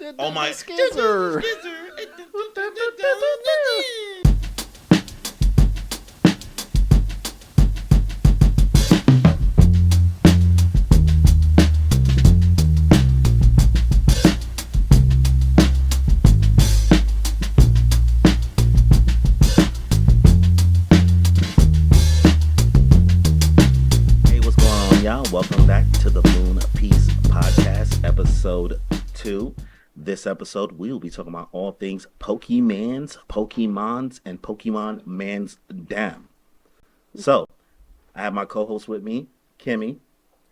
Oh my skizzer. Welcome back to the Moon Piece Podcast, episode 2. This episode, we will be talking about all things Pokemons, and Pokemon Man's Dam. So, I have my co-host with me, Kimmy.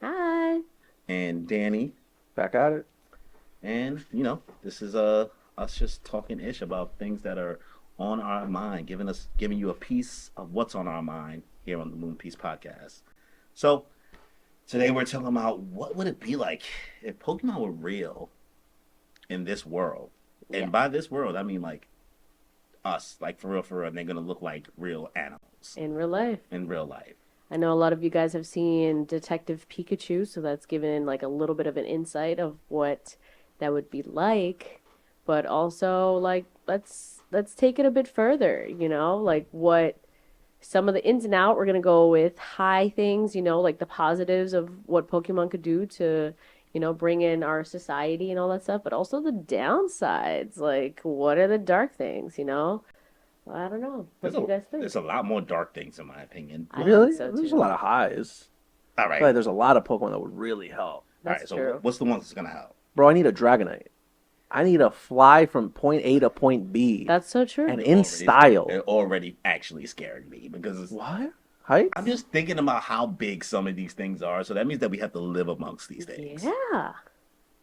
Hi. And Danny. Back at it. And, you know, this is us just talking ish about things that are on our mind, giving you a piece of what's on our mind here on the Moon Piece Podcast. So, today we're talking about what would it be like if Pokemon were real in this world. Yeah. And by this world, I mean like us, like for real, and they're going to look like real animals. In real life. I know a lot of you guys have seen Detective Pikachu, so that's given like a little bit of an insight of what that would be like. But also, like, let's take it a bit further, you know, like what... Some of the ins and out, we're going to go with high things, you know, like the positives of what Pokemon could do to, you know, bring in our society and all that stuff. But also the downsides, like what are the dark things, you know? Well, I don't know. What do you guys think? There's a lot more dark things in my opinion. Really? So there's a lot of highs. All right. Like, there's a lot of Pokemon that would really help. That's all true. So what's the one that's going to help? Bro, I need a Dragonite. I need to fly from point A to point B. That's so true. And in style. It already actually scared me because it's... What? Heights? I'm just thinking about how big some of these things are. So that means that we have to live amongst these things. Yeah.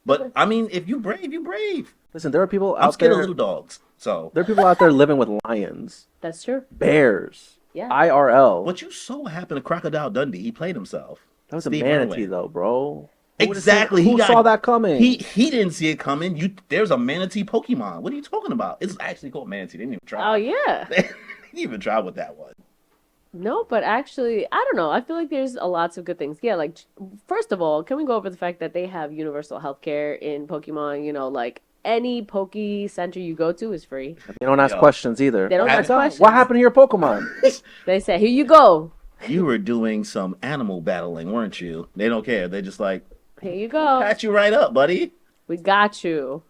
But, I mean, if you brave, you brave. Listen, there are people out I'm scared there... of little dogs, so... There are people out there living with lions. That's true. Bears. Yeah. IRL. What you saw happened to Crocodile Dundee. He played himself. That was Steve a manatee, Irwin. though, bro. Exactly. Who saw that coming? He didn't see it coming. There's a manatee Pokemon. What are you talking about? It's actually called manatee. They didn't even try. Oh, yeah. They didn't even try with that one. No, but actually, I don't know. I feel like there's lots of good things. Yeah, like, first of all, can we go over the fact that they have universal healthcare in Pokemon? You know, like, any Poke Center you go to is free. They don't ask questions either. They don't ask questions. What happened to your Pokemon? They say, here you go. You were doing some animal battling, weren't you? They don't care. They're just like, here you go. Patch you right up, buddy. We got you.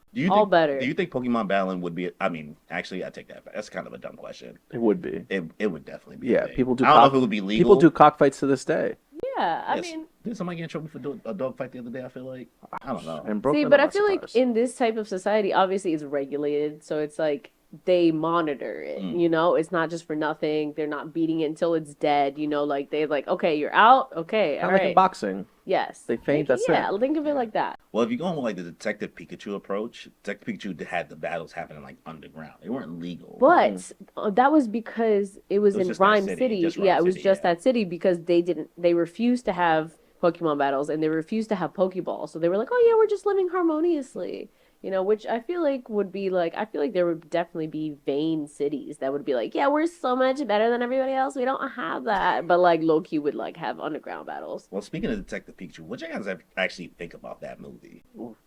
Better. Do you think Pokemon battling would be? I mean, actually, I take that back. That's kind of a dumb question. It would be. It would definitely be. Yeah, people do. I don't know if it would be legal. People do cockfights to this day. Yeah, I mean, did somebody get in trouble for a dog fight the other day? I feel like I don't know. See, but I feel like in this type of society, obviously, it's regulated, so it's like they monitor it. You know, it's not just for nothing. They're not beating it until it's dead. You know, like they're like, okay, you're out. Okay, all right. Like in boxing. Yes. They faint. That's it. Yeah, think of it like that. Well, if you go on like the Detective Pikachu approach, Detective Pikachu had the battles happening like underground. They weren't legal. But that was because it was in Rhyme City. Yeah, it was just that city because they refused to have Pokemon battles and they refused to have Pokeballs. So they were like, oh yeah, we're just living harmoniously. You know, which I feel like would be like, I feel like there would definitely be vain cities that would be like, yeah, we're so much better than everybody else. We don't have that. But like low-key would like have underground battles. Well, speaking of Detective Pikachu, what you guys actually think about that movie?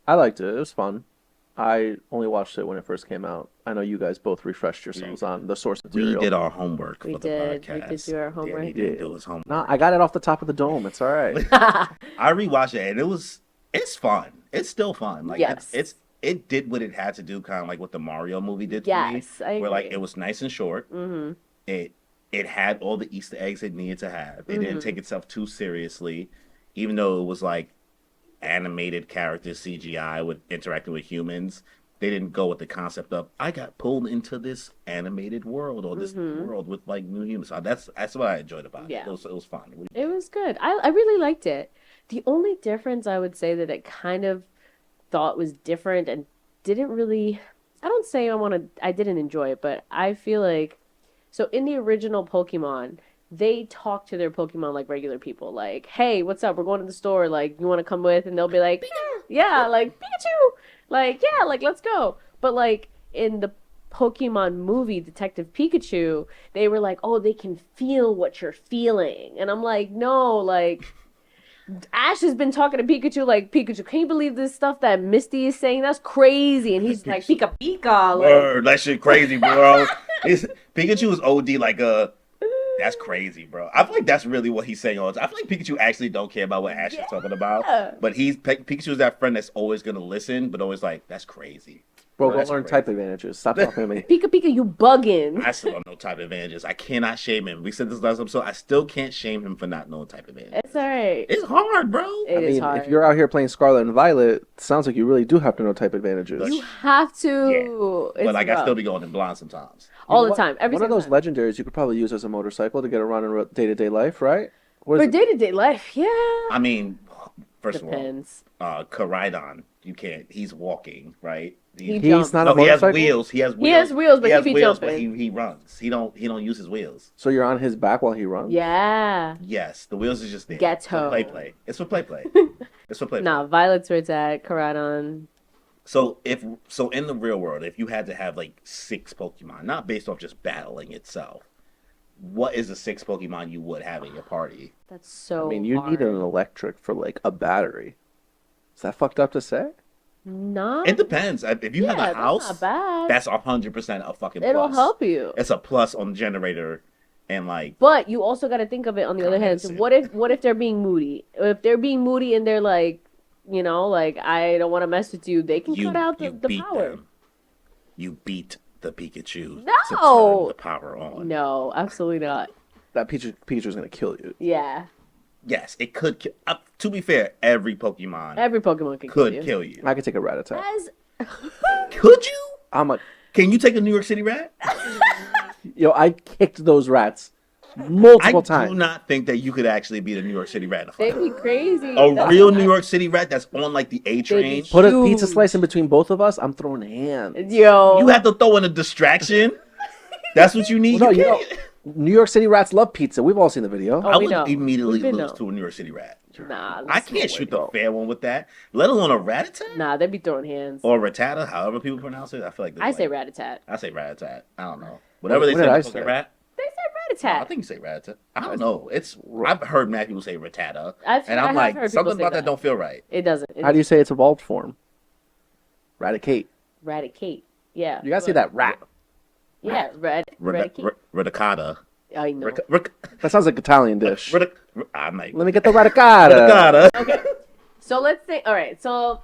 I liked it. It was fun. I only watched it when it first came out. I know you guys both refreshed yourselves on the source material. We did our homework for the podcast. We did do our homework. Danny didn't do his homework. No, I got it off the top of the dome. It's all right. I rewatched it and it's fun. It's still fun. Like yes. It did what it had to do, kind of like what the Mario movie did to me. Yes, I agree. Where like it was nice and short. Mm-hmm. It had all the Easter eggs it needed to have. It didn't take itself too seriously, even though it was like animated characters, CGI with interacting with humans. They didn't go with the concept of I got pulled into this animated world or this world with like new humans. So that's what I enjoyed about it. It was fun. It was good. I really liked it. The only difference I would say that it kind of thought was different and didn't really, I don't say I didn't enjoy it, but I feel like, so in the original Pokemon, they talk to their Pokemon like regular people, like, hey, what's up, we're going to the store, like, you want to come with? And they'll be like, yeah, like, Pikachu, like, yeah, like, let's go. But like, in the Pokemon movie, Detective Pikachu, they were like, oh, they can feel what you're feeling. And I'm like, no, like, Ash has been talking to Pikachu like, Pikachu, can you believe this stuff that Misty is saying? That's crazy. And he's like, Pika Pika. Like, Word, that shit crazy, bro. Pikachu is OD like a. That's crazy, bro. I feel like that's really what he's saying all the time. I feel like Pikachu actually don't care about what Ash is talking about. But Pikachu's that friend that's always gonna listen, but always like, that's crazy. Bro, go that's learn crazy. type advantages. Stop talking to me. Pika Pika, you bugging. I still don't know type advantages. I cannot shame him. We said this last episode. I still can't shame him for not knowing type advantages. It's alright. It's hard, bro. It is hard. If you're out here playing Scarlet and Violet, it sounds like you really do have to know type advantages. You have to. But like, I still be going in blind sometimes. all the time. Every One of single those time. legendaries you could probably use as a motorcycle to get around in day-to-day life, right? What For is it? day-to-day life, yeah. I mean, first Depends. of all, Koraidon, you can't. He's walking, right? He He's jumps. not No, a he has motorcycle? wheels. He has wheels. He has wheels, but he be wheels, jumping. but he runs. He don't use his wheels. So you're on his back while he runs? Yeah. Yes, the wheels is just there. Ghetto. For play. It's for play. It's for play. Nah, Violet's where it's at. Koraidon. So in the real world, if you had to have like 6 Pokemon, not based off just battling itself, what is the 6 Pokemon you would have in your party? That's so I mean, you need an electric for like a battery. Is that fucked up to say? Not. It depends. If you have a house, that's not bad. that's 100% a fucking plus. It'll help you. It's a plus on the generator, and like. But you also got to think of it on the other hand. So what if they're being moody? If they're being moody and they're like, you know, like, I don't want to mess with you, they can cut out the beat power. them. You beat the Pikachu to No! turn the power on. No, absolutely not. That Pikachu's gonna kill you. Yeah. Yes, it could kill. To be fair, every Pokemon Every Pokemon can could kill you. kill you. I could take a Rattata. As... Could you? Can you take a New York City rat? I kicked those rats multiple I times. do not think that you could actually beat a New York City rat in a They'd fight. be crazy. A That's real not- New York City rat that's on like the A train. Put a pizza Huge. slice in between both of us, I'm throwing hands. Yo. You have to throw in a distraction. That's what you need. Well, no, You you know, can't- New York City rats love pizza. We've all seen the video. Oh, I we would know. immediately We've been lose know. to a New York City rat. Nah, I can't shoot the fair one with that, let alone a Rattata Nah, they'd be throwing hands. or Rattata, however people pronounce it. I feel like I say Rattata. I say Rattata. I don't know. Whatever What they did say, I fucking say? rat. They say I Rattata. think you say Rattata. I don't know. I've heard mad people say Rattata, I and I'm have like, heard people something say about that don't feel right. It doesn't. How do you say its evolved form? Raticate. Eradicate. Yeah. You gotta say that rat. Yeah, eradicate. Rattata. I know. That sounds like Italian dish. I'm like, Let me get the raticata. Rattata. Okay. So let's think. All right. So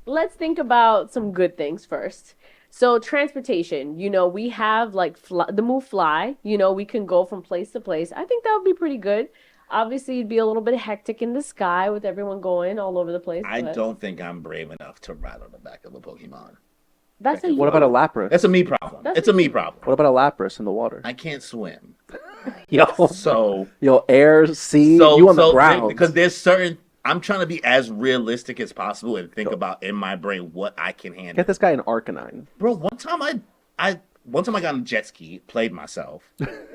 let's think about some good things first. So transportation. We have like the move fly. We can go from place to place. I think that would be pretty good. Obviously, it'd be a little bit hectic in the sky with everyone going all over the place. I but don't think I'm brave enough to ride on the back of a Pokemon. That's a What about a Lapras? That's a me problem. That's It's a me problem. What about a Lapras in the water? I can't swim, Yo, so air, sea, you on the ground. because there's certain. I'm trying to be as realistic as possible and think about in my brain what I can handle. Get this guy an Arcanine. Bro, one time I got on a jet ski, played myself.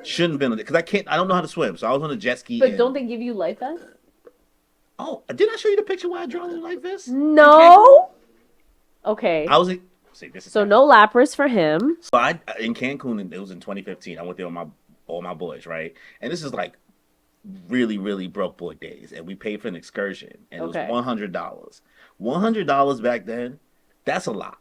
Shouldn't have been on it because I don't know how to swim, so I was on a jet ski. But and- don't they give you life vest? Oh, didn't I show you the picture where I draw it like this? No. Okay. I was in. See, this is So no Lapras for him. So I in Cancun, and it was in 2015. I went there with all my boys, right? And this is like really, really broke boy days, and we paid for an excursion, and it was Okay. $100. $100 back then, that's a lot.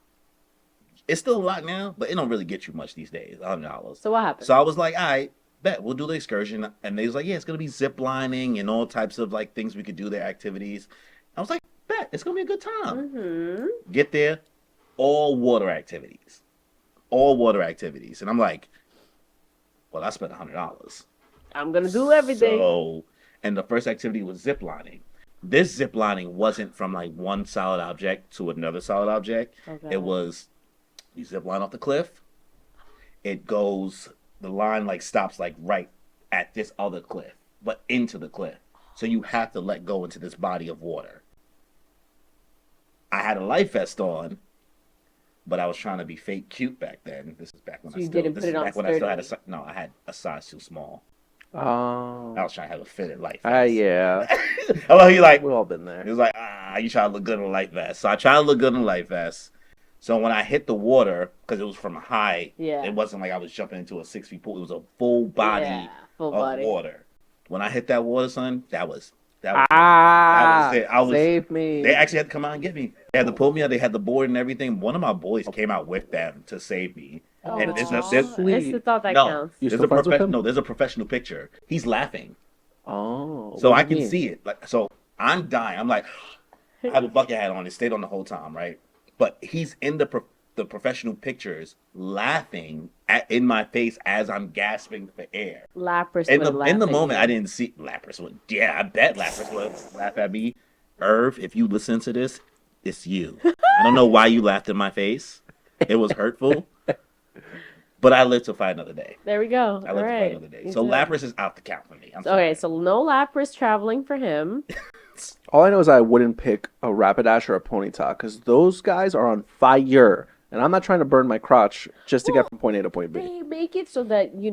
It's still a lot now, but it don't really get you much these days. $100. So what happened? So I was like, all right, bet we'll do the excursion, and they was like, yeah, it's gonna be zip lining and all types of like things we could do there, activities. I was like, bet it's gonna be a good time. Mm-hmm. Get there, all water activities, and I'm like, well, I spent $100. I'm gonna do everything. So, and the first activity was zip lining. This zip lining wasn't from like one solid object to another solid object. Okay. It was you zip line off the cliff. It goes, the line like stops like right at this other cliff, but into the cliff. So you have to let go into this body of water. I had a life vest on, but I was trying to be fake cute back then. This is back when So you didn't put it on no, I had a size too small. Oh. I was trying to have a fitted life vest. Yeah. I love you like, We've all been it there. was like, you try to look good in a life vest. So I tried to look good in a life vest. So when I hit the water, because it was from a high, Yeah. it wasn't like I was jumping into a 6 feet pool. It was a full body Yeah, full of body. water. When I hit that water, son, that was That was it. Save me. They actually had to come out and get me. They had to pull me out. They had the board and everything. One of my boys came out with them to save me. Oh, And it's sweet. the thought that no, counts. You there's still friends with him? no, there's a professional picture. He's laughing, Oh. so what I do you can mean? see it. Like, so I'm dying. I'm like, I have a bucket hat on. It stayed on the whole time, right? But he's in the professional pictures, laughing in my face as I'm gasping for air. Lapras In would laugh the at moment, you. I didn't see Lapras would. Yeah, I bet Lapras would laugh at me. Irv, if you listen to this, it's you. I don't know why you laughed in my face. It was hurtful. But I live to fight another day. There we go. I All live to fight right. another day. You So too. Lapras is out the count for me. I'm Okay, sorry. so no Lapras traveling for him. All I know is I wouldn't pick a Rapidash or a Ponyta because those guys are on fire. And I'm not trying to burn my crotch just to get from point A to point B. They make it so that you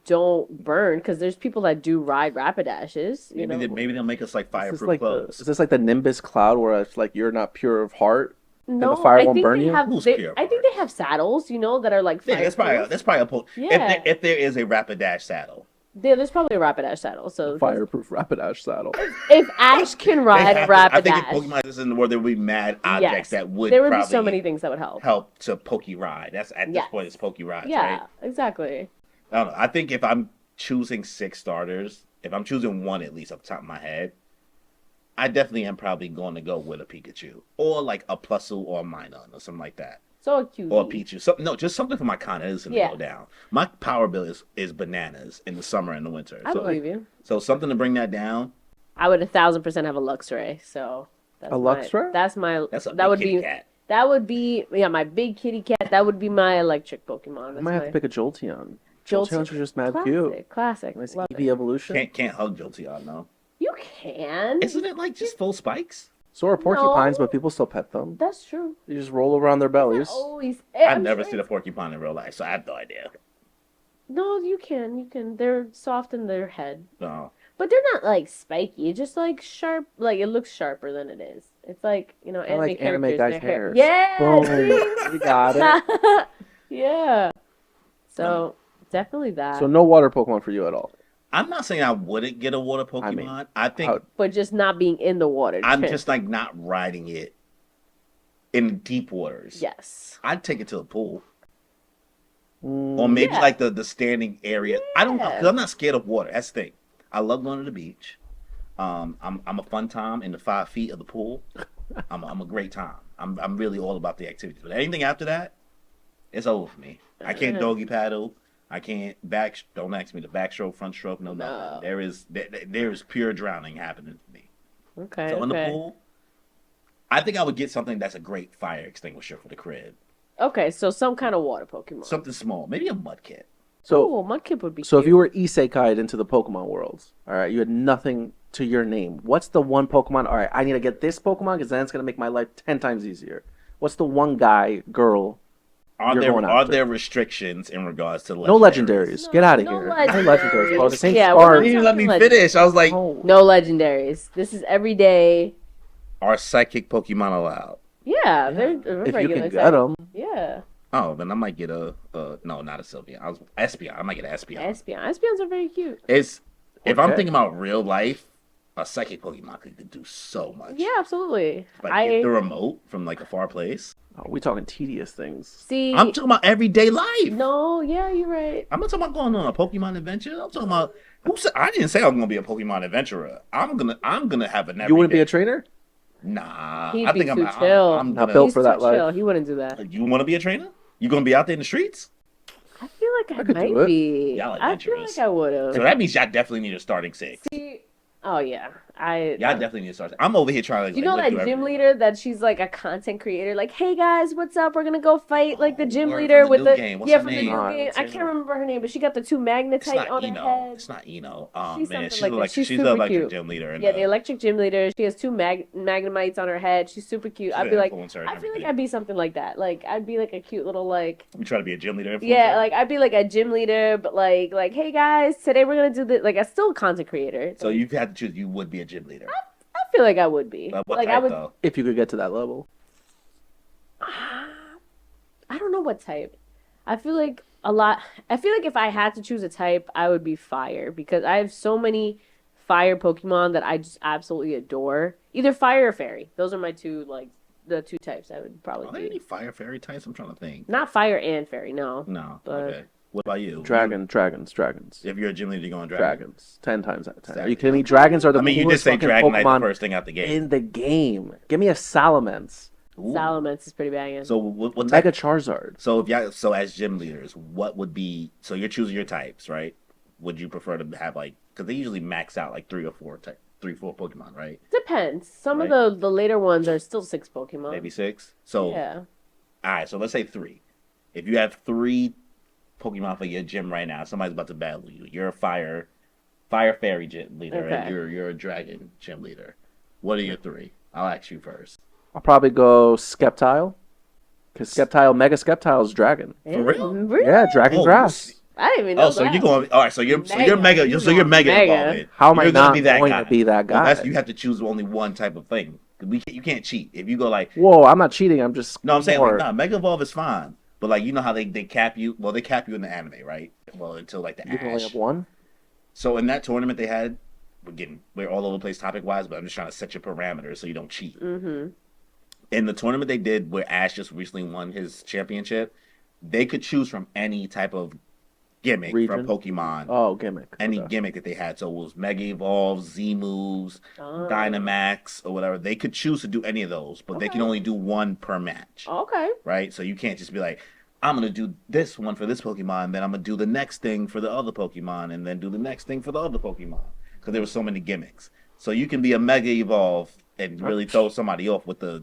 don't burn because there's people that do ride Rapidashes. You know, Maybe they'll make us like Is this fireproof like clothes. is this like the Nimbus cloud where it's like you're not pure of heart? no, the fire I won't think burn they you? have. Who's They, pure I think heart? they have saddles. That are like Yeah, fireproof. that's probably a Yeah. if there is a Rapidash saddle. Yeah, there's probably a Rapidash saddle. So Fireproof Rapidash saddle. if Ash can They ride have a to- I think if Rapidash, Pokemon is in the world, there would be mad objects yes, that would there would probably be so many things that would help. to Poke Ride. That's at this Yes. point it's Poke Rides, Yeah, right? exactly. I don't know. I think if I'm choosing 6 starters, if I'm choosing one at least off the top of my head, I definitely am probably going to go with a Pikachu or like a Plusle or a Minun or something like that. So cute. Or a Pichu. Just something for my Con Edison to Yeah. go down. My power bill is bananas in the summer and the winter. I So, believe you. so something to bring that down. I would 1,000% have a Luxray. So that's A Luxray? That's my. That's a that big would kitty be. cat. That would be my big kitty cat. That would be my electric Pokemon. I That's might have my to pick a Jolteon. Jolteon. Jolteons are just mad classic. cute. Classic. Nice Love EV it. evolution. Can't hug Jolteon, no. You can. Isn't it like just full spikes? So are porcupines, No. but people still pet them. That's true. You just roll over on their bellies. Always. I've never seen a porcupine in real life, so I have no idea. No, you can. You can. They're soft in their head, No. but they're not like spiky. It's just like sharp. Like it looks sharper than it is. It's like I like anime characters, guys' their hairs. Yeah. Boom. see? You got it. Yeah. So definitely that. So no water Pokemon for you at all. I'm not saying I wouldn't get a water Pokemon. I think but just not being in the water. I'm just like not riding it in deep waters. Yes. I'd take it to the pool. Mm, Or maybe Yeah. like the standing area. I don't know, Yeah. because I'm not scared of water. That's the thing. I love going to the beach. I'm a fun time in the 5 feet of the pool. I'm a great time. I'm really all about the activities. But anything after that, it's over for me. I can't doggy paddle. I can't don't ask me to backstroke, front stroke, no nothing. There is pure drowning happening to me. Okay. So in the okay. pool, I think I would get something that's a great fire extinguisher for the crib. Okay. So some kind of water Pokemon. Something small, maybe a Mudkip. So Oh, Mudkip would be. so if cute. you were isekai'd into the Pokemon worlds, all right, you had nothing to your name. What's the one Pokemon? All right, I need to get this Pokemon because then it's gonna make my life 10 times easier. What's the one guy, girl? Are You're going are after. there restrictions in regards to No legendaries. Get out of no here. legendaries. No legendaries. Bro. This ain't Yeah, we're Scarlet. not You didn't let me Something finish. I was like, No. No legendaries. This is every day. are psychic Pokemon allowed? Yeah, they're If you regular. can get them. Yeah. Oh, then I might get no, not a Sylveon. Espeon. I might get an Espeon. Espeon. Espeons are very cute. If I'm Okay. thinking about real life, a psychic Pokemon could do so much. Yeah, absolutely. Like get the remote from like a far place. Oh, we talking tedious things. See. I'm talking about everyday life. No, yeah, you're right. I'm not talking about going on a Pokemon adventure. I'm talking about who said I didn't say I'm gonna be a Pokemon adventurer. I'm gonna have an everyday. You wouldn't be a trainer? Nah. He'd I be think too I'm chill. I'm Not gonna, built He's for that too life. chill. He wouldn't do that. You want to be a trainer? You gonna be out there in the streets? I feel like I could do might it. be. Y'all I feel adventurous. like I would have. So that means y'all definitely need a starting 6. Oh yeah, Y'all definitely need to start. I'm over here trying to. You know like, that look through gym everything. leader that she's like a content creator? Like, hey guys, what's up? We're gonna go fight like the gym word, leader from the with new the game. What's yeah her from the name? new Nah, game. it's I her. can't remember her name, but she got the 2 It's magnetite not on her Eno. head. It's not Eno. Oh She's man, something like that. she's She's the super electric cute. gym leader. Yeah, the electric gym leader. She has 2 magnemites on her head. She's super cute. I'd be like, influencer and I feel like everything. I'd be something like that. Like, I'd be like a cute little like. You try to be a gym leader. Influencer? Yeah, like I'd be like a gym leader, but like, hey guys, today we're gonna do this. Like, I'm still a content creator. So you had to choose. You would be a gym leader. I feel like I would be. What Like, type I would. though? If you could get to that level. I don't know what type. I feel like if I had to choose a type, I would be fire because I have so many fire Pokemon that I just absolutely adore. Either fire or fairy. Those are my two, like, the two types I would probably Are there do. any fire fairy types? I'm trying to think. Not fire and fairy, no. No. But- Okay. What about you? Dragons. If you're a gym leader, you're going Dragons. 10 times out of 10. Are you Exactly. kidding me? Dragons are the I mean, you did coolest say fucking Dragonite Pokemon the first thing out the game. in the game. Give me a Salamence. Ooh. Salamence is pretty banging. So what type? Mega Charizard. So if y'all, so as gym leaders, what would be? So you're choosing your types, right? Would you prefer to have like? Because they usually max out like 3 or 4 Pokemon, right? Depends. Some Right. of the later ones are still 6 Pokemon. Maybe 6. So Yeah. all right. So let's say 3. If you have 3 Pokemon for your gym right now, somebody's about to battle you. You're a fire fairy gym leader, and Okay. you're a dragon gym leader. What are your 3? I'll ask you first. I'll probably go Sceptile. Because Mega Sceptile is dragon. For real? Really? Yeah, Dragon Oh, Grass. I didn't even know Oh, so that. you're going. All right, so you're Mega. mega. You So you're going mega mega. involved. How am I You're gonna not be that going guy. to be that Well, guy? you have to choose only one type of thing. You can't cheat. If you go like, Whoa, I'm not cheating. I'm just. no, I'm saying more- like, nah, Mega Evolve is fine. But like, you know how they cap you? Well, they cap you in the anime, right? Well, until like the You can only Ash. have one? So in that tournament they had, we're all over the place topic wise, but I'm just trying to set your parameters so you don't cheat. Mm-hmm. In the tournament they did where Ash just recently won his championship, they could choose from any type of gimmick Region? from Pokemon. Oh, gimmick. Any Okay. gimmick that they had. So it was Mega Evolve, Z moves, Oh. Dynamax, or whatever. They could choose to do any of those, but they can Okay. only do one per match. Okay. Right? So you can't just be like, I'm going to do this one for this Pokemon, then I'm going to do the next thing for the other Pokemon, and then do the next thing for the other Pokemon. Because there were so many gimmicks. So you can be a Mega Evolve and really throw somebody off with the...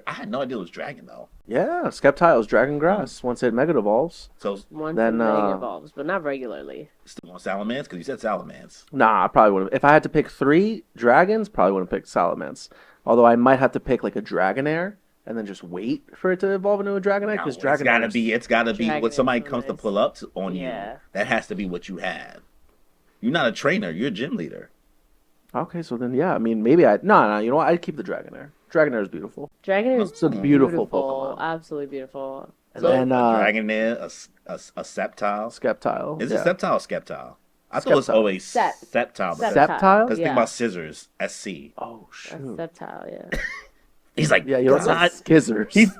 I had no idea it was Dragon, though. Yeah, Sceptile is Dragon Grass once it Mega Evolves. So Once Then, it Mega uh, evolves, but not regularly. still on Salamence? Because you said Salamence. Nah, I probably wouldn't. If I had to pick 3 dragons, probably wouldn't pick Salamence. Although I might have to pick like a Dragonair and then just wait for it to evolve into a Dragonite because It's Dragonair. gotta be when Dragonite somebody is comes to nice. pull up on Yeah. you. That has to be what you have. You're not a trainer. You're a gym leader. Okay, so then yeah, I mean maybe no, you know what? I'd keep the Dragonair. Dragonair is beautiful. Dragonair is It's a beautiful Pokemon. Absolutely beautiful. And So then a Dragonair, a Sceptile. Sceptile. Is yeah. it Sceptile or Skeptile? I thought it was Sceptile. always Sep- Sceptile. Because Sceptile? think Yeah. about scissors. SC. Oh That's shoot. Sceptile, yeah. He's like, Yeah, you don't God. have Skizzers. He's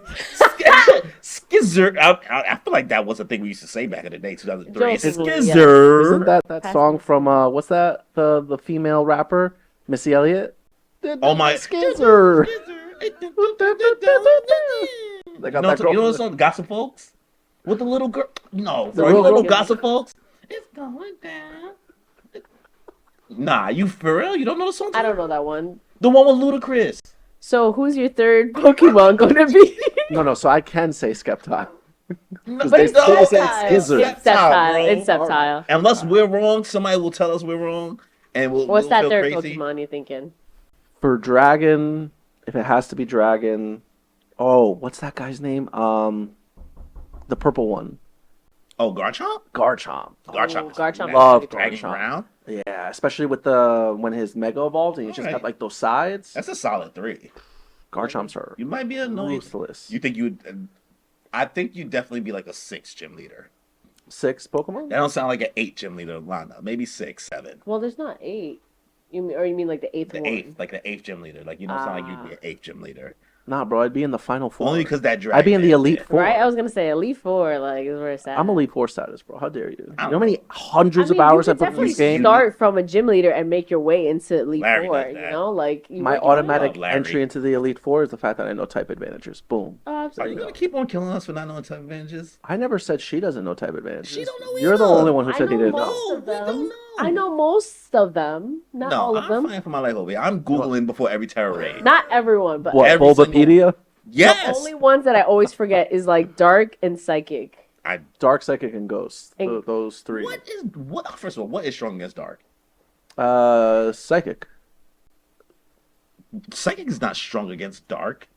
Skizzer. I feel like that was a thing we used to say back in the day, 2003. Jokingly, yeah. Skizzer. Isn't that song from what's that? The female rapper Missy Elliott? Oh my Skizzer. They You got know, that girl you know from the song Gossip Folks? With the little girl? No, The for little little girl? Gossip Folks? It's going down. Nah, you for real? You don't know the song? I don't know that one. The one with Ludacris. So who's your third Pokemon going to be? No, so I can say Skeptile. But they it's said Skizzer. It's Sceptile. bro. It's Sceptile. Unless we're wrong, somebody will tell us we're wrong, and we'll What's we'll that feel third crazy. Pokemon you thinking? For Dragon, if it has to be Dragon, oh, what's that guy's name? The purple one. Oh, Garchomp? Garchomp. Garchomp. Garchomp. Love is pretty cool. Dragon Garchomp. Ground? Yeah, especially with when his Mega evolved and he just Alright. got like those sides. That's a solid 3. Garchomp's are You might be annoyed. ruthless. You think you would... I think you'd definitely be like a 6 gym leader. 6 Pokemon? That don't sound like an 8 gym leader lineup. Maybe 6, 7. Well, there's not 8. You mean like the eighth The one? 8th, like the 8th gym leader. Like, you don't sound like you'd be an 8th gym leader. Nah, bro, I'd be in the final 4. Only because that dragon. I'd be in the Elite 4. Right? I was gonna say Elite 4, like is where it's at. I'm Elite 4 status, bro. How dare you? You I know how many hundreds I mean, of hours you I could put in definitely this game? start from a gym leader and make your way into Elite Larry 4. does You that. know, like you My work your way automatic up. Larry. entry into the Elite 4 is the fact that I know type advantages. Boom. Oh, Are you absolutely. going to keep on killing us for not knowing type advantages? I never said she doesn't know type advantages. She don't know You're the either. only one who I said he know didn't know. most of No, we them. don't know. I know most of them, not No, all of I'm them. fighting for my life over here. I'm Googling before every terror raid. Not everyone, but What, Every single- Bulbapedia? Yes! the only ones that I always forget is like Dark and Psychic. Dark, Psychic, and Ghost. And- Those 3. First of all, what is strong against dark? Psychic. Psychic is not strong against dark.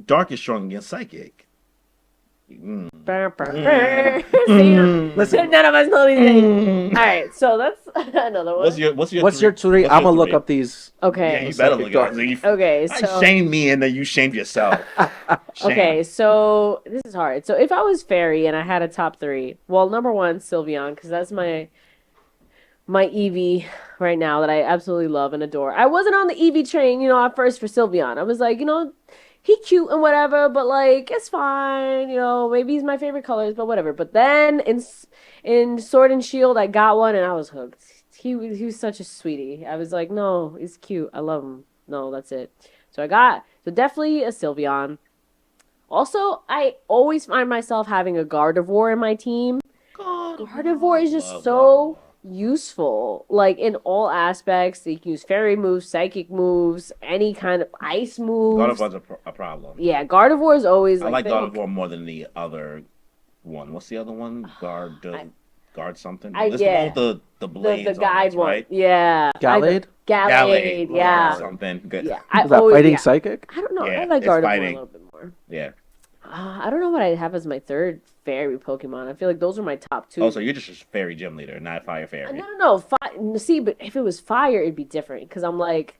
Dark is strong against psychic. Mm. See? Listen. None of us know these things. All right, so that's another one. What's your What's three? your 3? What's I'm your going to look three? up these. Yeah, Okay. you better Psychic look dark. at it. Okay. I So. shamed me and then you shamed yourself. Shame. Okay, so this is hard. So if I was fairy and I had a top 3, well, number 1, Sylveon, because that's my my Eevee right now that I absolutely love and adore. I wasn't on the Eevee train, at first for Sylveon. I was like, he cute and whatever, but like it's fine, maybe he's my favorite colors, but whatever. But then in Sword and Shield, I got one and I was hooked. He was such a sweetie. I was like, no, he's cute. I love him. No, that's it. So definitely a Sylveon. Also, I always find myself having a Gardevoir in my team. Gardevoir is just so useful, like in all aspects. You can use fairy moves, psychic moves, any kind of ice moves. Gardevoir's a problem. Yeah, Gardevoir is always I like Gardevoir more than the other one. What's the other one? Guard something. It's the one with the blades. The guide one, right? Yeah. Gallade? Gallade, yeah. Something good. Yeah, Is that fighting psychic? I don't know. Yeah, I like it's Gardevoir fighting. a little bit more. Yeah. I don't know what I have as my third fairy Pokemon. I feel like those are my top two. Oh, so you're just a fairy gym leader, not fire fairy. No. See, but if it was fire, it'd be different. Because I'm like...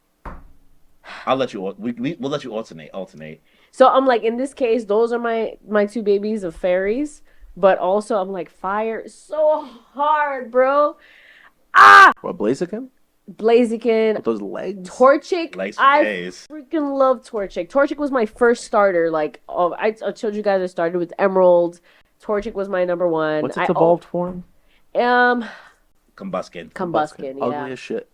I'll let you... We'll let you alternate. So I'm like, in this case, those are my two babies of fairies. But also, I'm like, fire is so hard, bro. What, Blaziken? Blaziken. With those legs? Torchic. Legs for I days. freaking love Torchic. Torchic was my first starter. Like, I told you guys I started with Emerald. Torchic was my number one. What's its evolved form? Combusken. Combusken, yeah. Ugly as shit.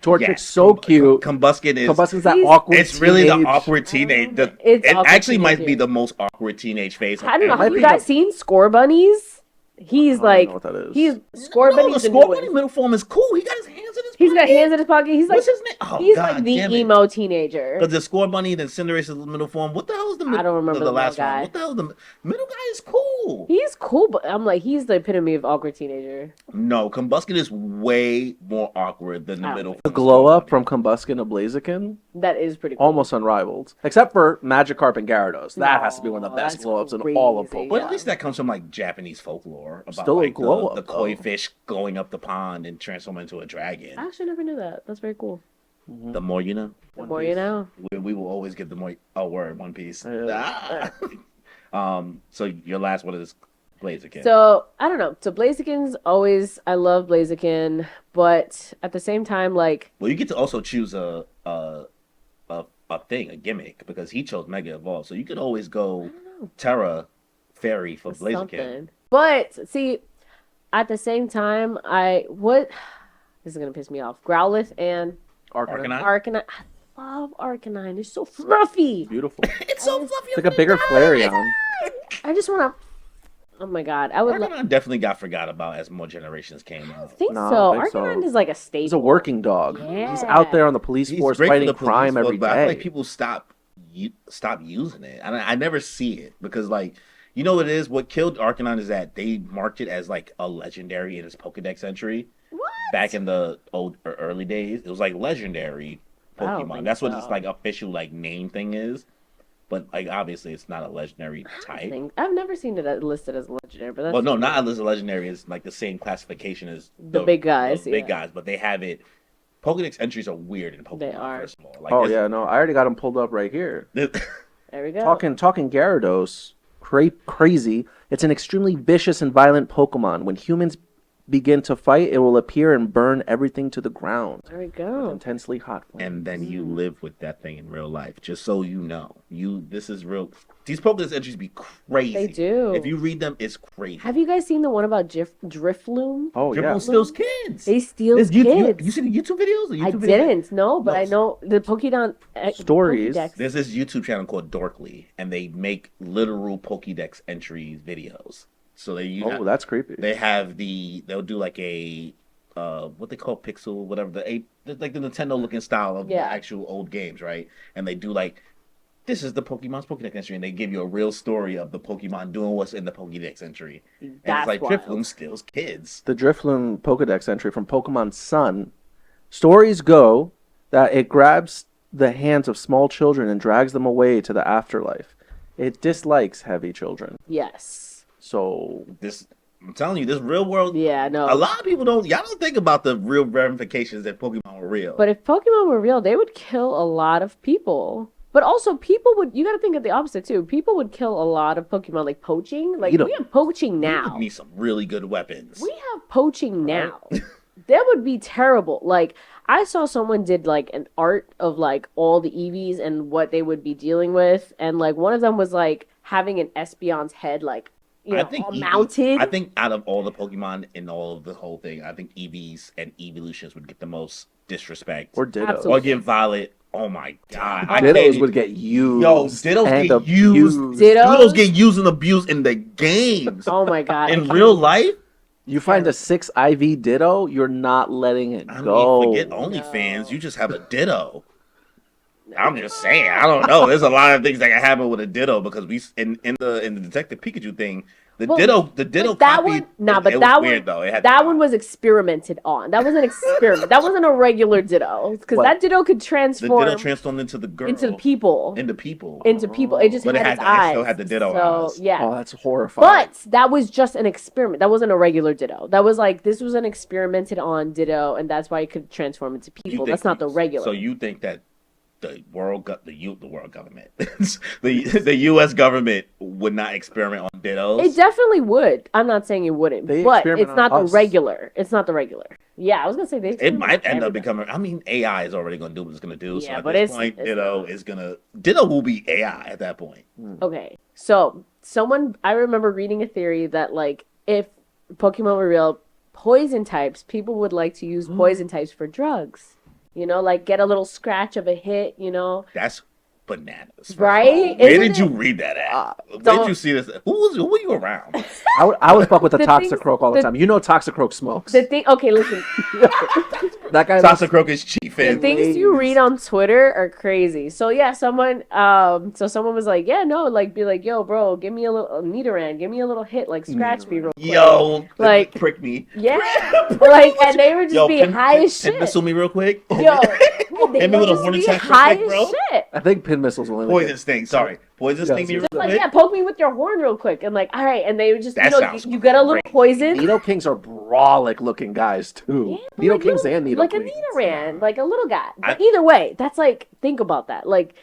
Torchic's Yes, so cute. Combusken's that awkward It's really the teenage- awkward teenage. It's It awkward actually might teenager. be the most awkward teenage phase. I don't know. might Have you be guys seen Score Bunnies? He's don't like, know what that is. he's Score No, Bunny's the the new Score Bunny one. middle form is cool. He got his hands in his pocket. He's got hands in his pocket. He's like, What's his name? Oh, he's God like the damn it. emo teenager. Because the Score Bunny, then Cinderace's middle form. What the hell is the middle? I don't remember the the last middle one. guy. What the hell? The middle guy is cool. He's cool, but I'm like, he's the epitome of awkward teenager. No, Combusken is way more awkward than the Oh. middle. The glow up from Combusken to Blaziken, That is pretty cool. almost unrivaled. Except for Magikarp and Gyarados. That has to be one of the No, best that's glow ups in all of crazy. Pokemon. But at least that comes from like Japanese folklore about Still a like glow up, the koi though. fish going up the pond and transforming into a dragon. I actually never knew that. That's very cool. The more you know. The more you know. We will always give the more. Oh, word, One Piece. Yeah. So your last one is Blaziken. So I don't know. So Blaziken's always, I love Blaziken, but at the same time, like, Well, you get to also choose a thing, a gimmick, because he chose Mega Evolve. So you could always go Terra Fairy for Blaziken. something. But see, at the same time, this is gonna piss me off. Growlithe and Arcanine. Arcanine? Arcanine. I love Arcanine. They're so fluffy. Beautiful. It's so fluffy. It's like a bigger Flareon. I just wanna. Oh my god, I would. Arcanine definitely got forgot about as more generations came out. Think No, I so. don't think Arcanine so. is like a staple. He's a working dog. Yeah. He's out there on the police He's force great for fighting the police crime force, every but I feel like day. people stop using it. I never see it because, like, you know what it is? What killed Arcanine is that they marked it as like a legendary in its Pokédex entry. What? Back in the early days. It was like legendary I don't Pokemon. think That's what so. its like official like name thing is. But like obviously it's not a legendary type. I've never seen it listed as legendary, but that's Well, no, not as a legendary. It's like the same classification as The big guys, The big yeah. guys, but they have it. Pokédex entries are weird in Pokemon. They are. First of all, like, Oh yeah, no, I already got him pulled up right here. There we go. Talking Gyarados, crazy. It's an extremely vicious and violent Pokemon. When humans begin to fight, it will appear and burn everything to the ground. There we With go. intensely hot flames. and then you live with that thing in real life. Just so you know, this is real. These Pokédex entries be crazy. They do. If you read them, it's crazy. Have you guys seen the one about Drifloon? Oh yeah. Dribble steals kids. They steal There's kids. You see the YouTube videos? The I YouTube videos? didn't, no, but No. I know the Pokédex Stories. Pokédex. There's this YouTube channel called Dorkly, and they make literal Pokédex entries videos. So Oh, that's creepy. they'll do like a what they call pixel, whatever like the Nintendo looking style of the Yeah. actual old games, right? And they do like this is the Pokemon's Pokédex entry, and they give you a real story of the Pokemon doing what's in the Pokédex entry. And That's it's like wild. Drifloon steals kids. The Drifloon Pokedex entry from Pokemon Sun. Stories go that it grabs the hands of small children and drags them away to the afterlife. It dislikes heavy children. Yes. So I'm telling you, this real world. Yeah, no. A lot of people y'all don't think about the real ramifications that Pokemon were real. But if Pokemon were real, they would kill a lot of people. But also, you got to think of the opposite too. People would kill a lot of Pokemon, like poaching. Like, You know- we have poaching You now. would need some really good weapons. We have poaching now. that would be terrible. Like I saw someone did like an art of like all the Eevees and what they would be dealing with, and like one of them was like having an Espeon's head like all mounted. I think out of all the Pokemon in all of the whole thing, I think EVs and evolutions would get the most disrespect. Or Ditto. Absolutely. Or get Violet. Oh my god. Dittos would get used. Yo, Dittos and get used. Dittos? Dittos get used and abused in the games. Oh my god! In real life, You find a 6 IV Ditto, you're not letting it I go. mean, forget OnlyFans. You just have a Ditto. I'm just saying. I don't know. There's a lot of things that can happen with a Ditto because we in the Detective Pikachu thing. The Ditto that copy. one, nah, it but was that weird, one, though. It had that one was experimented on. That was an experiment. That wasn't a regular Ditto because What? that Ditto could the transform Ditto transformed into the girl. into people. Into people. Into people. It just But had it its had- it eyes. still had the Ditto so, eyes. yeah. Oh, that's horrifying. But that was just an experiment. That wasn't a regular Ditto. That was like this was an experimented on Ditto, and that's why it could transform into You people. think- That's not the regular. So you think that the world government, the U.S. government would not experiment on Dittos? It definitely would. I'm not saying it wouldn't, They but experiment it's not on the us. regular. It's not the regular. Yeah, I was gonna say they. It experiment might on end up everybody. becoming. I mean, AI is already going to do what it's going to do. So Yeah, at but this it's- point, it's Ditto not. is gonna. Ditto will be AI at that point. Okay, so I remember reading a theory that like if Pokemon were real, poison types, people would like to use poison types for drugs. Like get a little scratch of a hit. That's bananas, first of Right? all. Where Isn't did you it? read that at? Where did don't- you see this? Who were you around? I would fuck with the The Toxicroak all the things- time. You know Toxicroak smokes. The thing. Okay, listen. That guy. Toxicroak is chief. The And things you read on Twitter are crazy. So yeah, someone was like, yeah, no, like be like, yo, bro, give me a little Nidoran, give me a little hit, like scratch me real quick. yo, Like- prick me. Yeah, like, and they would just be high as Pin shit. missile me real quick. Yo, they Hit me would with a just horn be attack real high quick, as bro. shit. I think Pin Missile's only Poison sting. Sorry, poison Yeah, sting me real Just like, quick. yeah, poke me with your horn real quick, and like, all right, and they would just, That sounds you get a little great. poison. Nido Kings are brawlic looking guys too. Yeah, Nido like Kings little- and Nido like Queens. a Nidoran, like a little guy. But I- either way, that's like think about that. Like,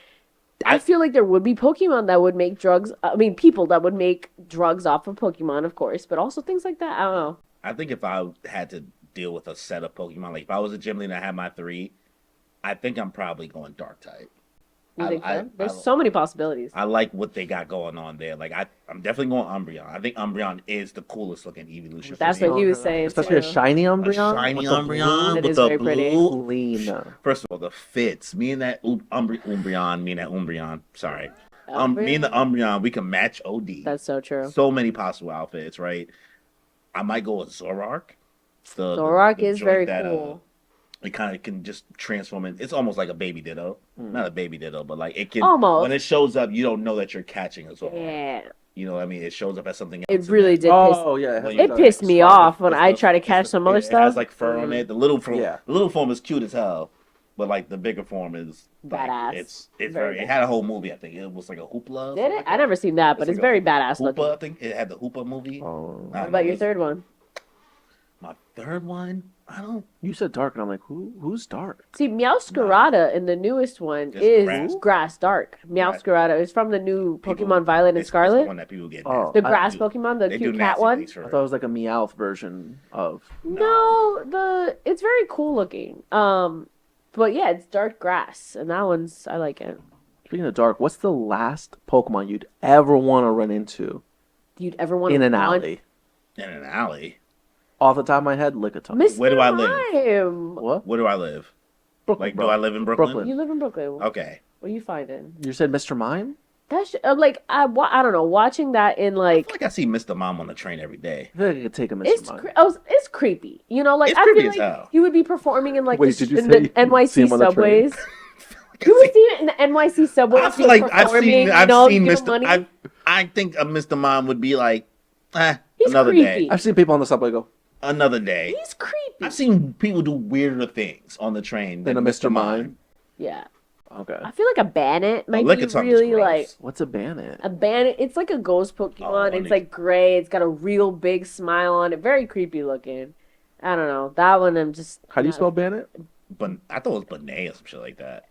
I I- feel like there would be Pokemon that would make drugs. I mean, people that would make drugs off of Pokemon, of course, but also things like that. I don't know. I think if I had to deal with a set of Pokemon, like if I was a gym leader and I had my 3, I think I'm probably going dark type. You think I- so? There's I- so many possibilities. I like what they got going on there. Like I'm definitely going Umbreon. I think Umbreon is the coolest looking evolution. That's for me. what he was saying. Especially a too. shiny A Umbreon. shiny with the Umbreon That with is the very pretty. blue. Clean. First of all, the fits. Me and that Umbreon. Sorry. Me and the Umbreon, we can match OD. That's so true. So many possible outfits, right? I might go with Zoroark. Zoroark the is joint very that, cool. It kind of can just transform in. It's almost like a baby Ditto. Not a baby Ditto, but like it can. Almost. When it shows up, you don't know that you're catching a Zoroark. Yeah, You know what I mean? It shows up as something else. it and really then- did Oh yeah, Well, It pissed me off when It's I the- try to it's catch the- some other It stuff. has like fur on it. The little form, Yeah. the little form is cute as hell, but like the bigger form is like, Badass. It's Very very. It had a whole movie. I think it was like a Hoopla. Did it? I never seen that, but It's it's like very a badass Hoopa. looking. I think it had the Hoopa movie. Oh. I What don't about know, your it's- third one? My third one. I don't. You said dark, and I'm like, who's dark? See, Meowscarada in the newest one It's is grass. grass dark. Meowscarada is from the new People- Pokemon Violet and it's the Scarlet. one that people get. Oh, nasty. The I- grass do- Pokemon, the they do cute cat nasty one. things for I it. thought it was like a Meowth version of. No, it's very cool looking. But yeah, it's dark grass, and that one's I like it. Speaking of dark, what's the last Pokemon you'd ever want to run into You'd ever want in to an alley? In an alley. Off the top of my head, Lickitung. Mr. Where do I live? Mime. What? Where do I live? Brooklyn, Like, bro. do I live in Brooklyn? Brooklyn. You live in Brooklyn. Okay. What are you finding? You said Mr. Mime? That's like I don't know. Watching that in I like feel like I see Mr. Mom on the train every day. I feel like I could take a Mr. it's Mime. it's creepy. You know, like It's I creepy feel as like hell. he would be performing in like Wait, the, did you in say the you see NYC him on the train? subways. You would see it in the NYC subways. I feel like I've performing, seen you give him Mr. money. I think a Mr. Mom would be like, He's another creepy. day. I've seen people on the subway go, Another day. He's creepy. I've seen people do weirder things on the train than a Mr. Mime. Yeah, Okay. I feel like a Bannet might be Lickitung is really gross. like What's a Bannet? a Bannet. It's like a ghost Pokemon. and It's like gray. It's got a real big smile on it. Very creepy looking. I don't know. That one I'm just. How do you spell Bannet? But I thought it was Benet or some shit like that.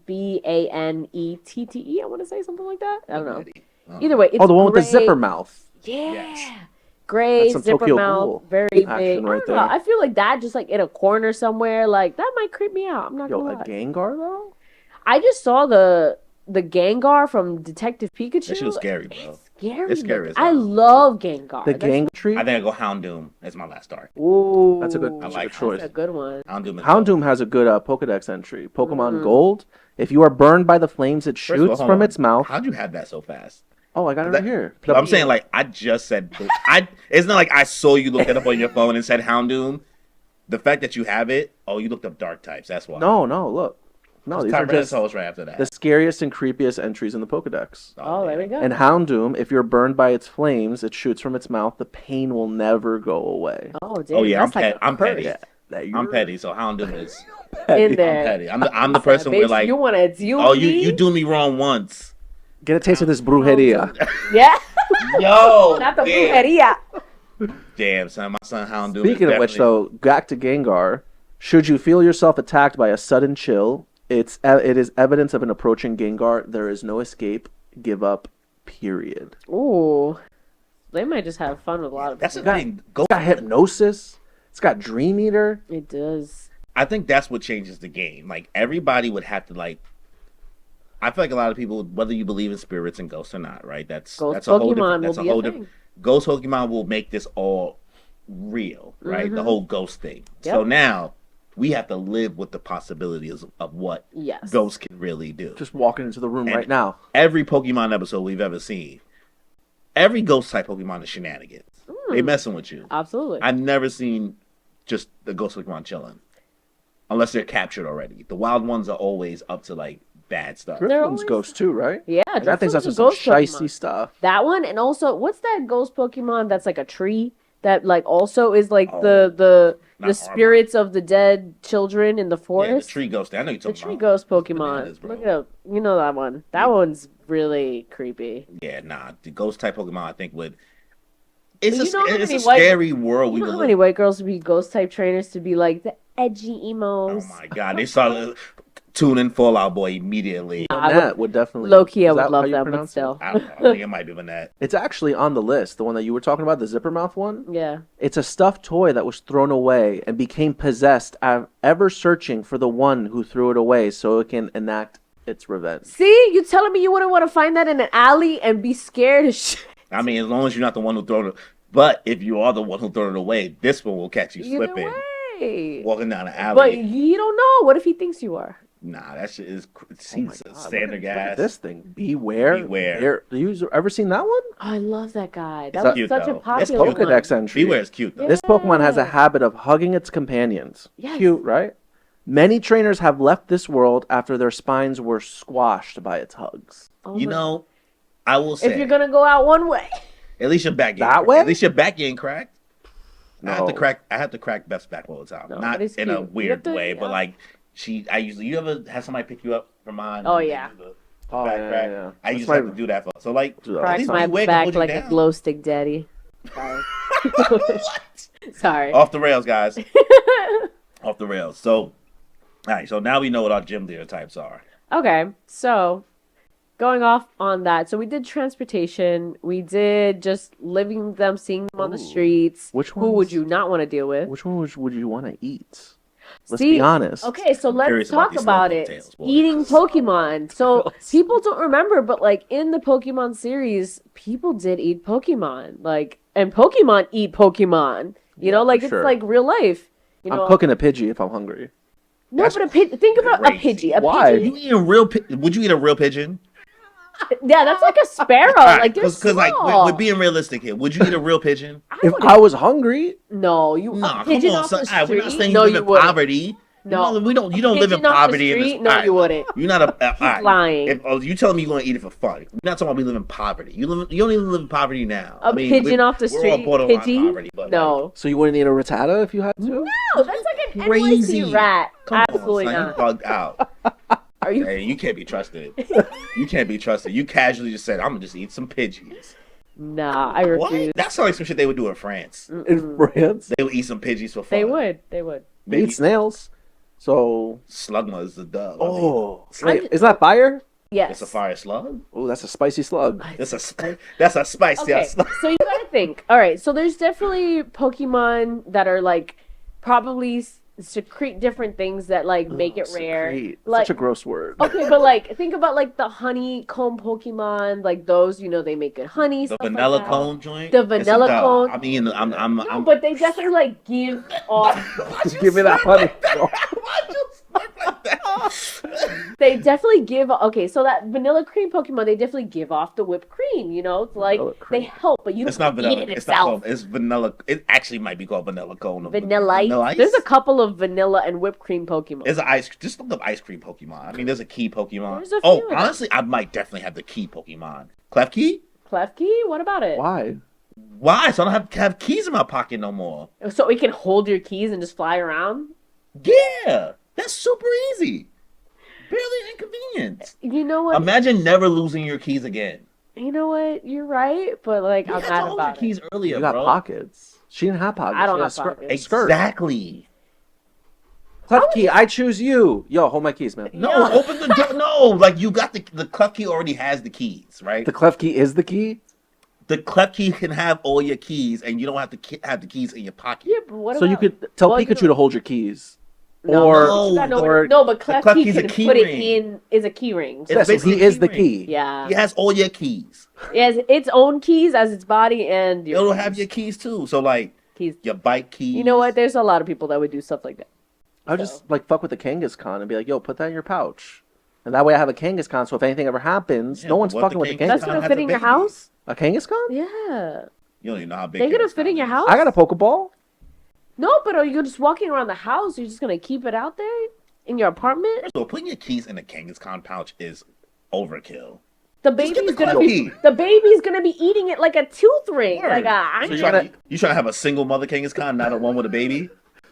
Banette. I want to say something like that. I don't know. Oh. Either way, it's Oh, the one with the gray. zipper mouth. Yeah. Yes. gray, some zipper Tokyo mouth, Ghoul very action big. right I don't know. there. I feel like that just like in a corner somewhere, like that might creep me out. I'm not Yo, gonna a lie. Gengar though? I just saw the Gengar from Detective Pikachu. That shit was scary, bro. Scary. It's scary as I hell. love Gengar. The Gang tree? I think I go Houndoom as my last start. Ooh, That's a good choice. That's a good one. Houndoom is Houndoom has a good Pokedex entry. Pokemon Mm. Gold. If you are burned by the flames it First of all, shoots hold from on. its mouth. How'd you have that so fast? Oh, I got it right here. I'm saying, like, I just said, it's not like I saw you look it up on your phone and said Houndoom. The fact that you have it, you looked up dark types. That's why. No, look. No, these are just Tyranitar right after that. the scariest and creepiest entries in the Pokedex. Oh, there we go. And Houndoom, if you're burned by its flames, it shoots from its mouth. The pain will never go away. Oh, damn. Oh, yeah, that's like I'm petty. Yeah, I'm petty, so Houndoom is in there. I'm petty. I'm the person where, like, you want to deal oh, with me? you do me wrong once. Get a taste of this brujeria. Yeah. Yo, Not the damn. brujeria. Damn, son, my son Houndoom. Speaking is of which, definitely- though, back to Gengar. Should you feel yourself attacked by a sudden chill, it is evidence of an approaching Gengar. There is no escape. Give up. Period. Ooh. They might just have fun with a lot of that's the people. thing. It's got hypnosis. It's got Dream Eater. It does. I think that's what changes the game. Like, everybody would have to, like, I feel like a lot of people, whether you believe in spirits and ghosts or not, right? That's Ghost a whole Pokemon different. That's will a be a whole thing. different. Ghost Pokemon will make this all real, right? The whole ghost thing. Yep. So now we have to live with the possibilities of what Yes. ghosts can really do. Just walking into the room And right now. Every Pokemon episode we've ever seen, every ghost type Pokemon is shenanigans. They messing with you. Absolutely. I've never seen just the ghost Pokemon chilling, unless they're captured already. The wild ones are always up to, like, bad stuff. Drifloon's always- Ghost too, right? yeah, Like, that thing's Drifloon's up to a some ghost shisty Pokemon. stuff. That one, and also, what's that ghost Pokemon that's like a tree? That like also is like Oh, the not spirits of the dead children in the Yeah, the forest. tree ghost. I know you're The talking tree about. ghost It's Pokemon. bananas, bro. Look it up. You know that one. That one's really creepy. Yeah, nah. The ghost type Pokemon, I think, would. It's But you know how it's a many white- scary world we You know would how many live. white girls would be ghost type trainers to be like the edgy Oh emos? my god, they started tuning Fallout Boy immediately. I would- That would definitely. Low key, I is would that love how you them, but pronounce it? still. I don't know. I think it might be Vanette. It's actually on the list. The one that you were talking about, the zipper mouth one. Yeah. It's a stuffed toy that was thrown away and became possessed, ever searching for the one who threw it away so it can enact its revenge. See, you telling me you wouldn't want to find that in an alley and be scared as shit? I mean, as long as you're not the one who thrown it. But if you are the one who threw it away, this one will catch you Either slipping, way. walking down the alley. But you don't know. What if he thinks you are? Nah, that shit is. Oh my He's a God, standard look at gas. this thing. Beware. Beware. You ever seen that one? Oh, I love that guy. That It's was cute, such though. a It's popular cute. one. Pokedex entry. Beware is cute though. Yeah. This Pokemon has a habit of hugging its companions. Yes. Cute, right? Many trainers have left this world after their spines were squashed by its hugs. Oh You my- know, I will say, if you're gonna go out one way, at least your back That way? At least your back getting cracked. I have to No. crack. I have to crack Beth's back all the time. No, Not but it's in a cute. You weird have to- way, but yeah. like I usually. You ever have somebody pick you up from mine? Oh, and yeah. do the Oh, back yeah, crack? yeah. I That's usually have my- to do that for. So like, Do that. at crack least my be awake and back hold you like a down. glow stick daddy. Sorry. Sorry. Off the rails, guys. Off the rails. So, all right. So now we know what our gym leader types are. Okay, so going off on that, so we did transportation. We did just living them, seeing them on the Ooh. streets. Which Who would ones? you not want to deal with? Which one would you want to eat? Let's See, be honest. Okay, so let's curious about talk these about slow it. cocktails, boy. Eating Pokemon. So people don't remember, but like in the Pokemon series, people did eat Pokemon. Like, and Pokemon eat Pokemon. You know, like for it's sure. like real life. You know, I'm cooking a Pidgey if I'm hungry. no, That's but think about a crazy. Pidgey. A Why? Pidgey, You eat a real? Would you eat a real pigeon? yeah, that's like a sparrow. Like they're because like small. we're being realistic here. Would you eat a real pigeon? I If wouldn't- I was hungry, no, you Nah, a pigeon come on, off son. the All right, street. we're not saying no, you live you in wouldn't. poverty. No, we don't. You don't live in Pigeon off the poverty in street? this. No, all right, you wouldn't. You're not a. all right. lying. If you telling me you're gonna eat it for fun, you're not talking about we live in poverty. You don't even live in poverty now. A pigeon off the We're all street, borderline Pidgey? poverty, but No, so you wouldn't eat a Rattata if you had to? no, that's like an Crazy. NYC rat. Come Absolutely on, son, not. you bugged out. Are you? Hey, you can't be trusted. You can't be trusted. You casually just said, "I'm gonna just eat some Pidgeys." Nah, I What? refuse. That sounds like some shit they would do in France. In France, They would eat some Pidgeys for fun. They would. They would. they eat snails. So, Slugma is the dove. oh, I- wait, isn't that fire? Yes. It's a fire slug. Oh, that's a spicy slug. That's a spicy Okay, slug. so you gotta think. All right, so there's definitely Pokemon that are like probably secrete different things that like make it rare. Secrete. Like, Such a gross word. okay, but like think about like the honeycomb Pokemon, like those. They make good honey. The stuff vanilla like that. cone joint. The It's a vanilla dub. cone. I mean, I'm. No, but they definitely like give off. Just give me that honey. Why'd you smirk like that? They definitely give. Okay, so that vanilla cream Pokemon, they definitely give off the whipped cream. It's like Vanilla they cream. help, but you It's don't not eat vanilla. it It's not itself. called. It's vanilla. It actually might be called vanilla cone. Vanilla ice. Vanilla ice? There's a couple of vanilla and whipped cream Pokemon. There's an ice. Just look up ice cream Pokemon. I mean, there's a key Pokemon. There's a Oh, few. honestly, I might definitely have the key Pokemon. Klefki? Klefki? What about it? Why? Why? So I don't have keys in my pocket no more. So it can hold your keys and just fly around? Yeah, that's super easy. Barely inconvenient. You know what? Imagine never losing your keys again. You know what? You're right, but like You I'm had to mad hold your about it. keys earlier, You got bro. pockets. She didn't have pockets. I don't She had have a skirt. pockets. Skirt. Exactly. Klefki, I choose you. Yo, hold my keys, man. No, Yeah. open the door. No, like you got the Klefki already has the keys, right? The Klefki is the key? The Klefki can have all your keys, and you don't have to have the keys in your pocket. Yeah, but what So you about... could tell Well, Pikachu you- to hold your keys. No, or, you gotta know or where- no, but Klefki Klefki's a can key put it ring. in is a key ring. It's yeah, so basically he is a the key key. Yeah. He has all your keys. It has its own keys as its body and your It'll keys. have your keys too. So like keys. your bike keys. You know what? There's a lot of people that would do stuff like that. I would just like fuck with the Kangaskhan and be like, yo, put that in your pouch. And that way I have a Kangaskhan, so if anything ever happens, Yeah, no but one's what fucking the with the Kangaskhan That's Kangaskhan. gonna has fit a in your baby. house? A Kangaskhan? Yeah. You don't even know how big. They gonna Kangaskhan fit in your is. house? I got a Pokeball. No, but are you just walking around the house? You're just gonna keep it out there in your apartment? First of all, putting your keys in a Kangaskhan pouch is overkill. The Just get baby's the gonna be Klefki. the baby's gonna be eating it like a tooth ring. Word. Like I'm So trying you trying to have a single mother Kangaskhan, not a one with a baby?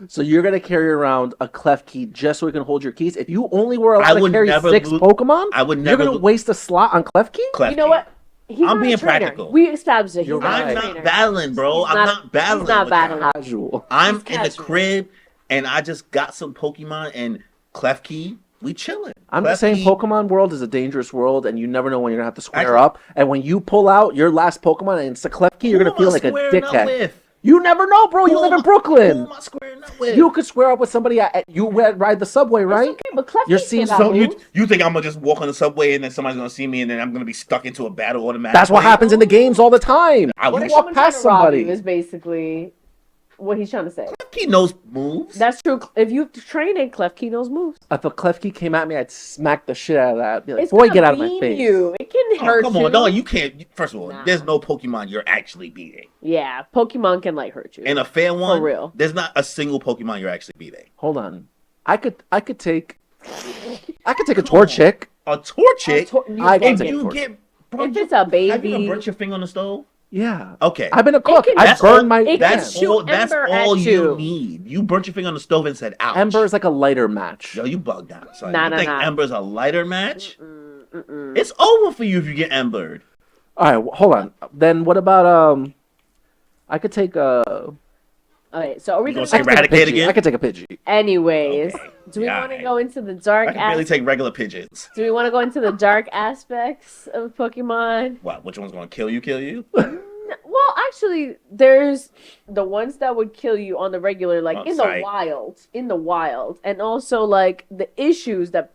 So you're gonna carry around a Klefki just so we can hold your keys. If you only were I allowed to would carry never 6 lo- Pokemon, I would you're never gonna lo- waste a slot on Klefki? Klefki. You know what? He's I'm not a being trainer. practical. We established it. He's You're not right. a I'm trainer. not battling, bro. He's I'm not- not battling. he's not with battling. y'all. Casual. I'm He's in the casual. crib and I just got some Pokemon and Klefki. We chilling. I'm just saying Klefki- Pokemon world is a dangerous world and you never know when you're gonna have to square Actually- up. And when you pull out your last Pokemon and it's a Klefki, you're Who gonna am feel I like a squaring up dickhead. with? You never know, bro. You Who live am in I- Who Brooklyn. am I squaring up with? You could square up with somebody you ride the subway, right? It's okay, but Klefki You're still seeing got So moves. you think I'm gonna just walk on the subway and then somebody's gonna see me and then I'm gonna be stuck into a battle automatically? That's what happens in the games all the time. I What wish if walk someone past trying to rob somebody. you is basically what he's trying to say. Klefki knows moves. That's true. If you train it, Klefki knows moves. If a Klefki came at me, I'd smack the shit out of that. I'd be like, It's boy, gonna get out of my beam face. you. It can Oh, hurt come you. on, no, you can't. First of all, Nah. there's no Pokemon you're actually beating. Yeah, Pokemon can like hurt you. In a fair one, real. there's not a single Pokemon you're actually beating. Hold on. I could take a Torchic. A Torchic? I can If take you Torchic. get, bro, If it's a have you ever baby, burnt your finger on the stove? Yeah. Okay, I've been a cook. can- I've That's burned all- my it can that's shoot all. That's ember all at you you. need. You burnt your finger on the stove and said, "Ouch." Ember is like a lighter match. Yo, you bugged out. Son. Nah, you nah, think nah. Ember's a lighter match? Mm-mm. It's over for you if you get Embered. All right, hold on. Then what about I could take Okay, so are we You gonna gonna say I could take a Eradicate Pidgey. again? I could take a Pidgey. anyways? Okay. Do we Yeah, want to alright. go into the I dark? can barely take regular pigeons. Do we want to go into the dark aspects of Pokemon? What? Which one's gonna kill you? Kill you? Well, actually, there's the ones that would kill you on the regular, like in Outside. the wild, and also like the issues that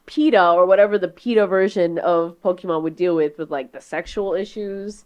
PETA or whatever the PETA version of Pokemon would deal with like the sexual issues.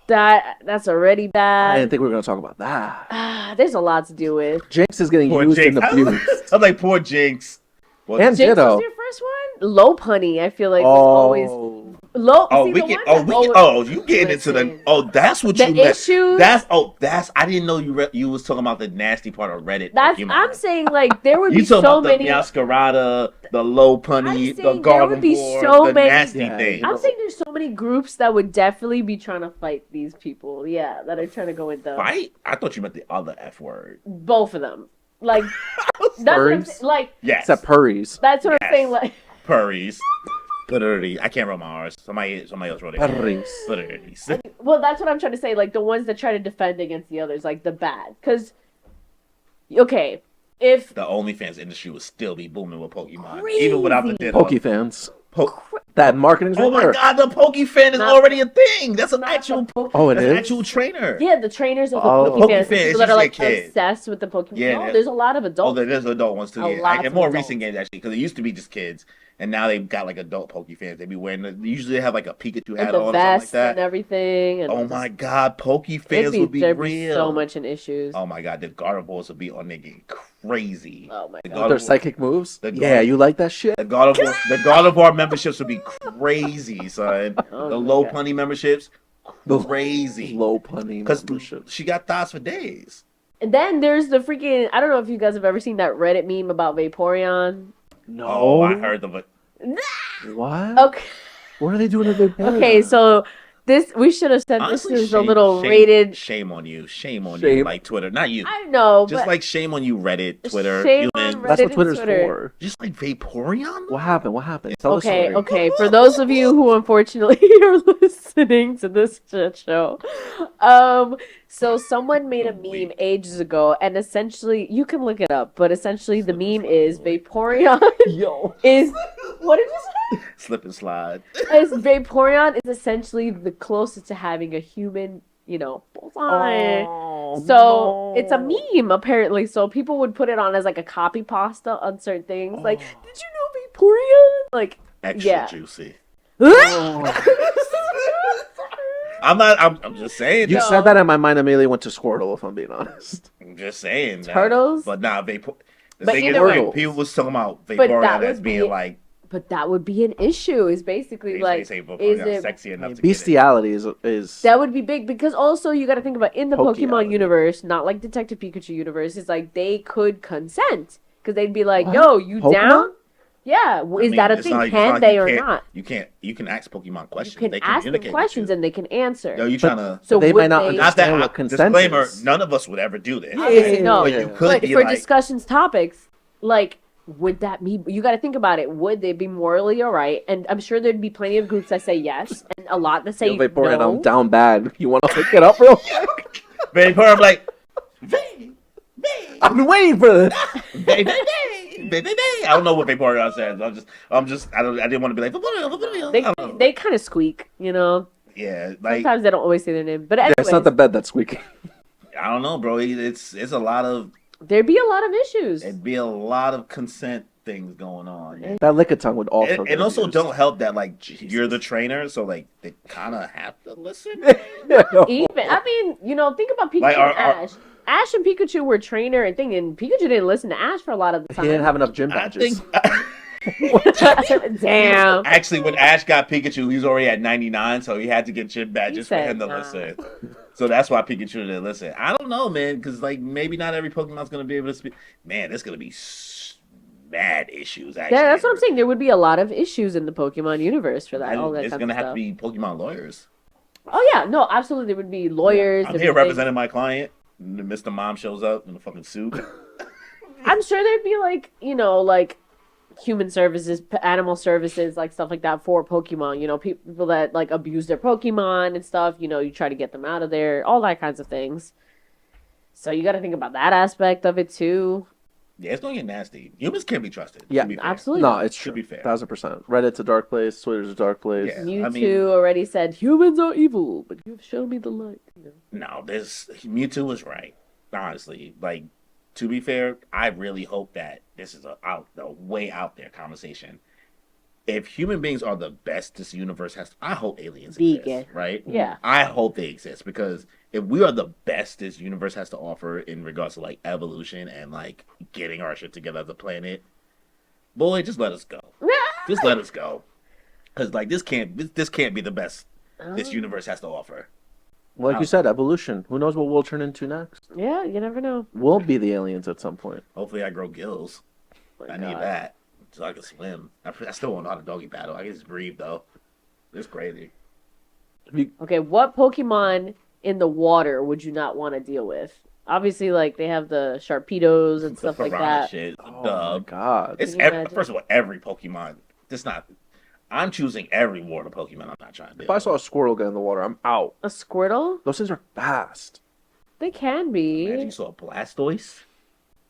That's already I bad. didn't think we were gonna talk about that. There's a lot to deal with. Jinx is getting Poor used and Jinx. abused. I'm like, poor Jinx. Well, And Jinx Ditto. was your first one. Lopunny, I feel like was always Oh, low. Oh, see, we the get. one Oh, that we. always- Oh, you getting into the. Listen. Oh, that's what The you meant. issues- That's. Oh, that's. I didn't know you was talking about the nasty part of Reddit. That's Pokemon. I'm saying like there would You be talking so about many. the Meowscarada, the Lopunny, I'm the saying there would be Gardevoir, so the many- nasty Yeah, thing. I'm saying there's so many groups that would definitely be trying to fight these people. Yeah, that are trying to go with them. Fight? I thought you meant the other F word. Both of them. Like that's what I'm Furries? saying. Like Yes. except Purries. that's what I'm Yes. saying. Like Purries. Purries. I can't roll my R's. Somebody else wrote it. Purries. Purries. well, that's what I'm trying to say. Like the ones that try to defend against the others, like the bad. Because if The OnlyFans industry would still be booming with Pokemon, Crazy. even without the ditto. Poke fans. That marketing's Oh right my there. God, the Pokefan is Not- already a thing. That's an not actual. the Poke- Oh, it That's an is? actual trainer. Yeah, the trainers of the Oh. Pokefans, The Pokefans, people it's that are like usually a kid. obsessed with the Pokemon. Yeah, No, there's a lot of Oh, adults. there's adult ones too. A Yeah, lot and of more adults. recent games actually, because it used to be just kids, and now they've got like adult Pokefans. They be wearing. Usually they have like a Pikachu And hat the on or something like vest that. and everything. And Oh my God, Pokefans would be there'd real. be so much in issues. Oh my God, the Gardevoirs would be on there getting crazy. Oh my The God. Their Gardevoir- psychic moves. The Yeah, you like that shit? The Gardevoir memberships would be crazy, son. Oh The my low God. punny memberships, The crazy. Low punny Because membership. she got thoughts for days. And then there's the freaking, I don't know if you guys have ever seen that Reddit meme about Vaporeon. No. Oh, I heard of it. What? Okay. What are they doing to their Okay, so we should have said Honestly, this is a little rated. Shame on you. Shame on you, Shame. like Twitter. Not you. I know, Just but like shame on you, Reddit, Twitter, shame humans. on That's Reddit what Twitter's and Twitter. for. Just like Vaporeon? What happened? What happened? Tell the Okay, story. okay. For those of you who unfortunately are listening to this shit show, so someone made a meme ages ago, and essentially, you can look it up, but essentially the meme is Vaporeon Yo. is, what did you say? Slip and slide. Vaporeon is essentially the closest to having a human, bullseye. Oh, So it's a no. meme apparently. So people would put it on as like a copy pasta on certain things. Like, Oh. did you know Vaporeon? Like, Extra yeah. juicy. Oh. I'm just saying. You that. said that, and my mind immediately went to Squirtle, if I'm being honest. I'm just saying. that. Turtles? But nah, Vapor. The But thing is, either way- like, people was talking about But Vaporeon that as would being be- like, But that would be an issue. Is basically like, say is Vaporeon it sexy enough to get it. Bestiality is that would be big because also you got to think about in the Pokemon Pokeality. universe, not like Detective Pikachu universe. It's like they could consent because they'd be like, What? "Yo, you Pokemon? down?" Yeah, I is mean, that a it's thing? not- it's Can not- they you or can't- not? You can ask Pokemon questions. You can They ask them communicate with questions you. and they can answer. Yo, you trying to? So they would might not they- Not that understand what consent disclaimer. is. None of us would ever do this. Obviously, no. But you could But be for like, discussions topics, like, would that be? You got to think about it. Would they be morally alright? And I'm sure there'd be plenty of groups that say yes, and a lot that say Yo, Vaporeon, no. I'm down bad. You want to hook it up real quick? Vaporeon, like, I've been waiting for this. I don't know what Vaporeon says. I didn't want to be like Vaporeon. They I don't know. they kind of squeak, Yeah, like Sometimes they don't always say their name, but anyways, It's not the bed that's squeaking. I don't know, bro. It's a lot of there'd be a lot of issues. it'd be a lot of consent things going on. That Lickitung would also. And get also abused. don't help that like you're the trainer, so like they kind of have to listen. Even I mean, think about Pikachu Like, and our- Ash. Ash and Pikachu were trainer and thing, and Pikachu didn't listen to Ash for a lot of the He time. didn't have enough gym I badges. think Damn. actually when Ash got Pikachu, he was already at 99, so he had to get gym badges for said him to nah. listen. So that's why Pikachu didn't listen. I don't know, man, because like maybe not every Pokemon's gonna be able to speak. Man, there's gonna be bad issues. Actually, Yeah, that's what I'm saying. There would be a lot of issues in the Pokemon universe for that. All that It's kind gonna of have stuff. to be Pokemon lawyers. Oh yeah, no, absolutely. There would be lawyers. I'm there'd here be things- representing my client. And Mr. Mom shows up in a fucking suit. I'm sure there'd be like human services, animal services, like stuff like that for Pokemon. People that like abuse their Pokemon and stuff. You try to get them out of there, all that kinds of things. So you got to think about that aspect of it too. Yeah, it's gonna get nasty. Humans can't be trusted. Yeah, to be fair. Absolutely. No, it's To true. be fair. 1000%. Reddit's a dark place. Twitter's a dark place. Yeah. Mewtwo I mean- already said humans are evil, but you've shown me the light. No, Mewtwo was right. Honestly, like to be fair, I really hope that this is a way out there conversation. If human beings are the best this universe has, I hope aliens Vegan. exist, right? Yeah. I hope they exist because if we are the best this universe has to offer in regards to like evolution and like getting our shit together as a planet, boy, just let us go. Just let us go, because like this can't be the best this universe has to offer. Like you said, evolution. Who knows what we'll turn into next? Yeah, you never know. We'll be the aliens at some point. Hopefully, I grow gills. I need God. that so I can swim. I still won't know how to doggy paddle. I can just breathe though. It's crazy. Okay, what Pokemon in the water would you not want to deal with? Obviously, like they have the Sharpedos and stuff The like piranha that. shit. Oh Duh. my god. It's Can you imagine? first of all, every Pokemon. It's not. I'm choosing every water Pokemon. I'm not trying to deal If I saw a squirrel get in the water, I'm out. A Squirtle? Those things are fast. They can be. Imagine you saw a Blastoise.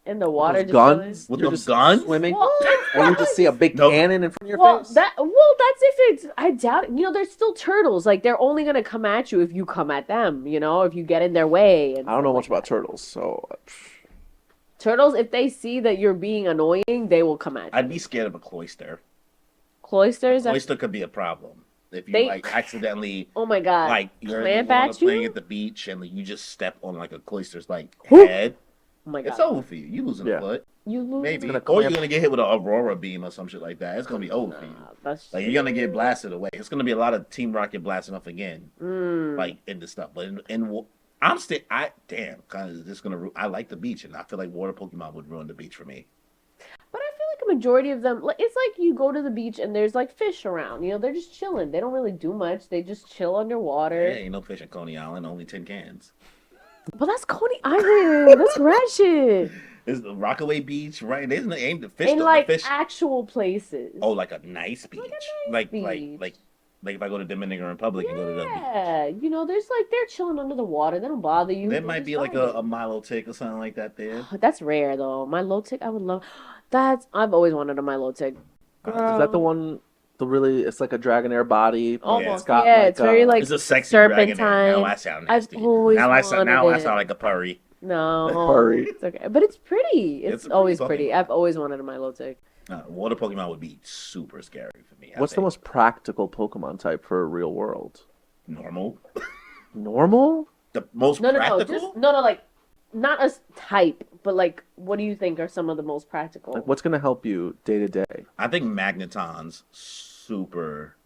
in the water, Those just guns. With You're those just guns? swimming, Well, and you just see a big Nope. cannon in front of your Well, face. that's if it's. I doubt it. You know, they're still turtles. Like they're only gonna come at you if you come at them. You know, if you get in their way. And I don't know stuff much like about turtles, so that. Turtles. If they see that you're being annoying, they will come at you. I'd be scared of a cloister. Cloisters. Cloister could be a problem if you They- like accidentally Oh my god. like you're in Clamp the water at you? playing at the beach and you just step on like a cloister's like Whoop. head. Oh my god. It's over for you. You losing Yeah. a foot. You lose. Maybe. gonna Or you're clamp- gonna get hit with an aurora beam or some shit like that. It's gonna be over for you. That's Like you're gonna get blasted away. It's gonna be a lot of Team Rocket blasting off again, Mm. like in the stuff. But kind of just gonna. I like the beach, and I feel like water Pokemon would ruin the beach for me. But I feel like a majority of them, it's like you go to the beach and there's like fish around. You know, they're just chilling. They don't really do much. They just chill underwater. Yeah, ain't no fish in Coney Island. Only tin cans. But that's Coney Island. That's ratchet. It's the Rockaway Beach, right? There's no ain't the fish. In the like fish. actual places. Oh, like a nice beach. Like beach. if I go to Dominican Republic and go to the beach. Yeah, you know, there's like they're chilling under the water. They don't bother you. There They're might just be like vibing. a Milo tick or something like that there. That's rare though. My low tick, I would love. I've always wanted a Milo tick. Is that the one? It's like a Dragonair body. Almost. It's got Yeah, like, it's very like It's a sexy serpentine. dragon. Now I sound I've nasty. always Now I sound wanted it. like a purry. No, Furry. it's okay, but it's pretty. It's It's a always pretty pretty. Pokemon. I've always wanted a Milo tick. Water Pokemon would be super scary for me. What's the most practical Pokemon type for a real world? normal? Normal? The most No, practical? like not a type, but like, what do you think are some of the most practical? Like, what's gonna help you day to day? I think Magnetons super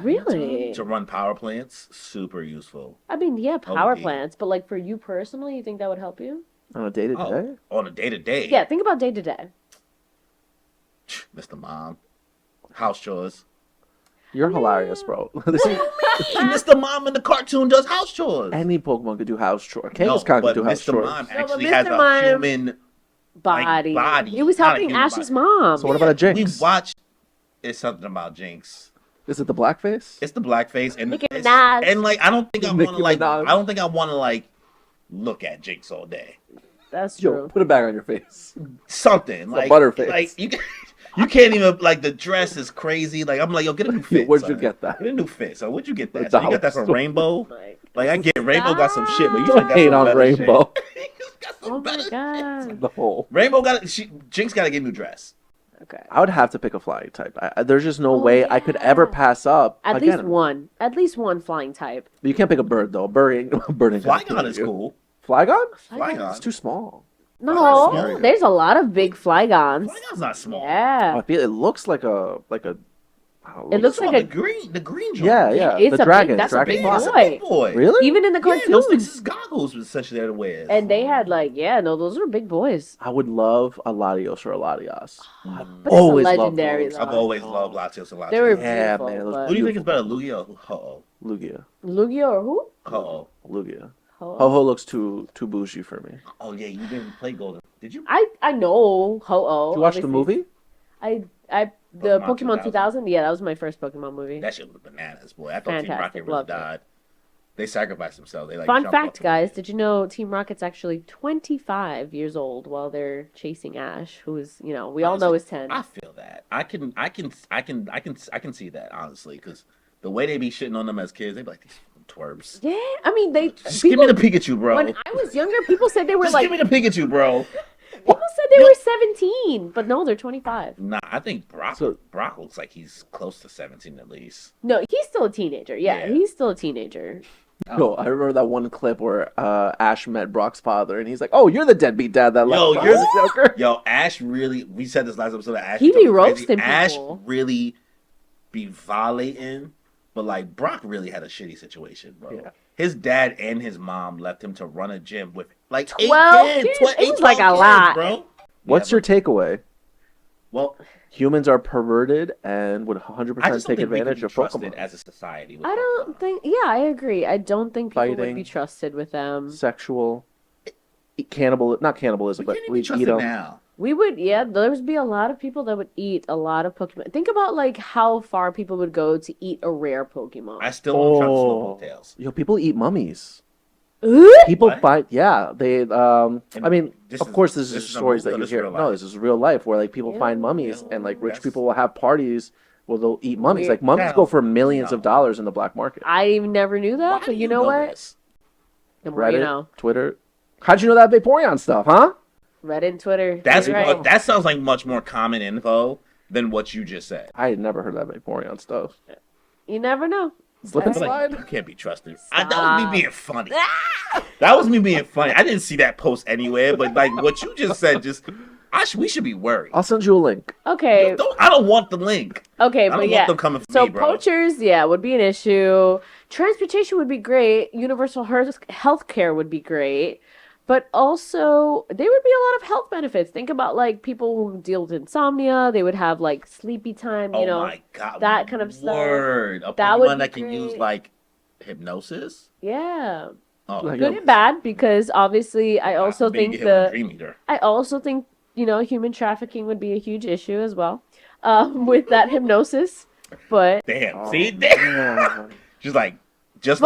Really? to run power plants super useful I mean, yeah, power Okay. plants, but like for you personally, you think that would help you? On a day to day? on a day to day. Yeah, think about day to day. Mr. Mom, house chores. You're hilarious, bro. This is, Mr. Mom in the cartoon does house chores. any Pokemon could do house chores. No, Kangaskhan but could do house Mr. chores. Mom but actually Mr. has a Mime- human. Body. body, He was not a helping human Ash's body. mom. So what about a Jinx? We watched. It's something about Jinx. Is it the blackface? It's the blackface and Nicki it's- Minaj. and like I don't think I want Nicki to like Minaj. I don't think I want to like look at Jinx all day. That's Yo, true. put it back on your face. Something like butterface. Like you can't even like the dress is crazy. Like I'm like yo get a new fit. Where'd son. you get that? Get a new fit. So where'd you get The that? So you got that dollar from Rainbow. Like, Like I get Rainbow got some shit, but you Don't should got hate some on better Rainbow. shit. Got some oh better my shit. god. The whole. Rainbow got Jinx got to get a new dress. Okay. I would have to pick a flying type. There's just no Oh, way I could ever yeah. pass up. At Again, least one flying type. You can't pick a bird though. A bird ain't gonna Flygon kill is you. cool. Flygon? Flygon. It's too small. No, scary. there's a lot of big flygons. Flygon's not small. Yeah. I feel it looks like a. I don't know, It looks Talking like about the green joint. Yeah, yeah. It's the a dragon. big, that's a dragon big fly. That's a boy. big boy. Really? Even in the Yeah, those cartoons. things goggles was essentially that it wears. And they had like, yeah, no, those are big boys. I would love a Latios or a Latias. But Always it's a loved legendary those. though. I've always loved Latios and Latios. They were Yeah, beautiful. man, those but... Who do you think is better, Lugia or Ho-Oh? Lugia. Lugia or who? Ho-Oh. Lugia. Ho-Oh. Ho-Ho looks too bougie for me. Oh yeah, you didn't play Golden. Did you? I know Ho-Oh. Did you watch the obviously. movie? The Pokemon Pokemon 2000? Yeah, that was my first Pokemon movie. That shit was bananas, boy. I thought Team Fantastic, Rocket really loved it. died. They sacrificed themselves. They like Fun jumped off fact, the guys, ledge. did you know Team Rocket's actually 25 years old while they're chasing Ash, who is, you know, we all know is 10. I feel that. I can see that honestly, because the way they be shitting on them as kids, they be like these twerps. Yeah, I mean, they Just people, give me the Pikachu, bro. when I was younger, people said they were Just like give me the Pikachu, bro. people said they were 17, but no, they're 25. Nah, I think Brock looks like he's close to 17 at least. No, he's still a teenager. Yeah, Yeah. he's still a teenager. No, I remember that one clip where Ash met Brock's father, and he's like, "Oh, you're the deadbeat dad that Yo, left." you're Brock." the Joker. Yo, Ash really. We said this last episode. That Ash He took be it crazy. roasting Ash people. really be violating, but like Brock really had a shitty situation, bro. Yeah. His dad and his mom left him to run a gym with like 12 8 kids. kids? It was like 12 a lot. bro. What's Yeah, your takeaway? Well, Humans are perverted and would 100% I just don't take think we can advantage be of trusted Pokemon. as a society. With I Pokemon. don't think. Yeah, I agree. I don't think people Fighting. would be trusted with them. Sexual, not cannibalism, We but can't even we be eat trusted them. now. We would, yeah, there would be a lot of people that would eat a lot of Pokemon. Think about like how far people would go to eat a rare Pokemon. I still don't trust Oh. Slowpoke tails. Yo, people eat mummies. People What? find, yeah, they, I mean, This of is- course, this this is is a stories movie that or you this hear. real No, life? this is real life where like people find Yeah. mummies and like rich That's- people will have parties where they'll eat mummies. Weird. Like mummies go for millions No. of dollars in the black market. I never knew that, Why but do you know what? this? The more Reddit, you know. Twitter. How'd you know that Vaporeon stuff, huh? Reddit and Twitter. That's You're There you right. go. that sounds like much more common info than what you just said. I had never heard that Vaporeon stuff. You never know. Slip and I feel like slide. you can't be trusted. That was me Stop. being funny. That was me being funny. I didn't see that post anywhere, but like what you just said, we should be worried. I'll send you a link. Okay. I don't want the link. Okay, I but don't yeah. want them coming for So me, bro. poachers, yeah, would be an issue. Transportation would be great. Universal health care would be great. But also, there would be a lot of health benefits. Think about like people who deal with insomnia. They would have like sleepy time, Oh you know. my god, that kind of stuff. Word. A That would Pokemon be that can use great. like hypnosis. Yeah. Oh, Like, Good and bad because obviously I also maybe think get hit with a the Dream Eater. I also think, human trafficking would be a huge issue as well. With that hypnosis. But Damn. Oh, See, man. just like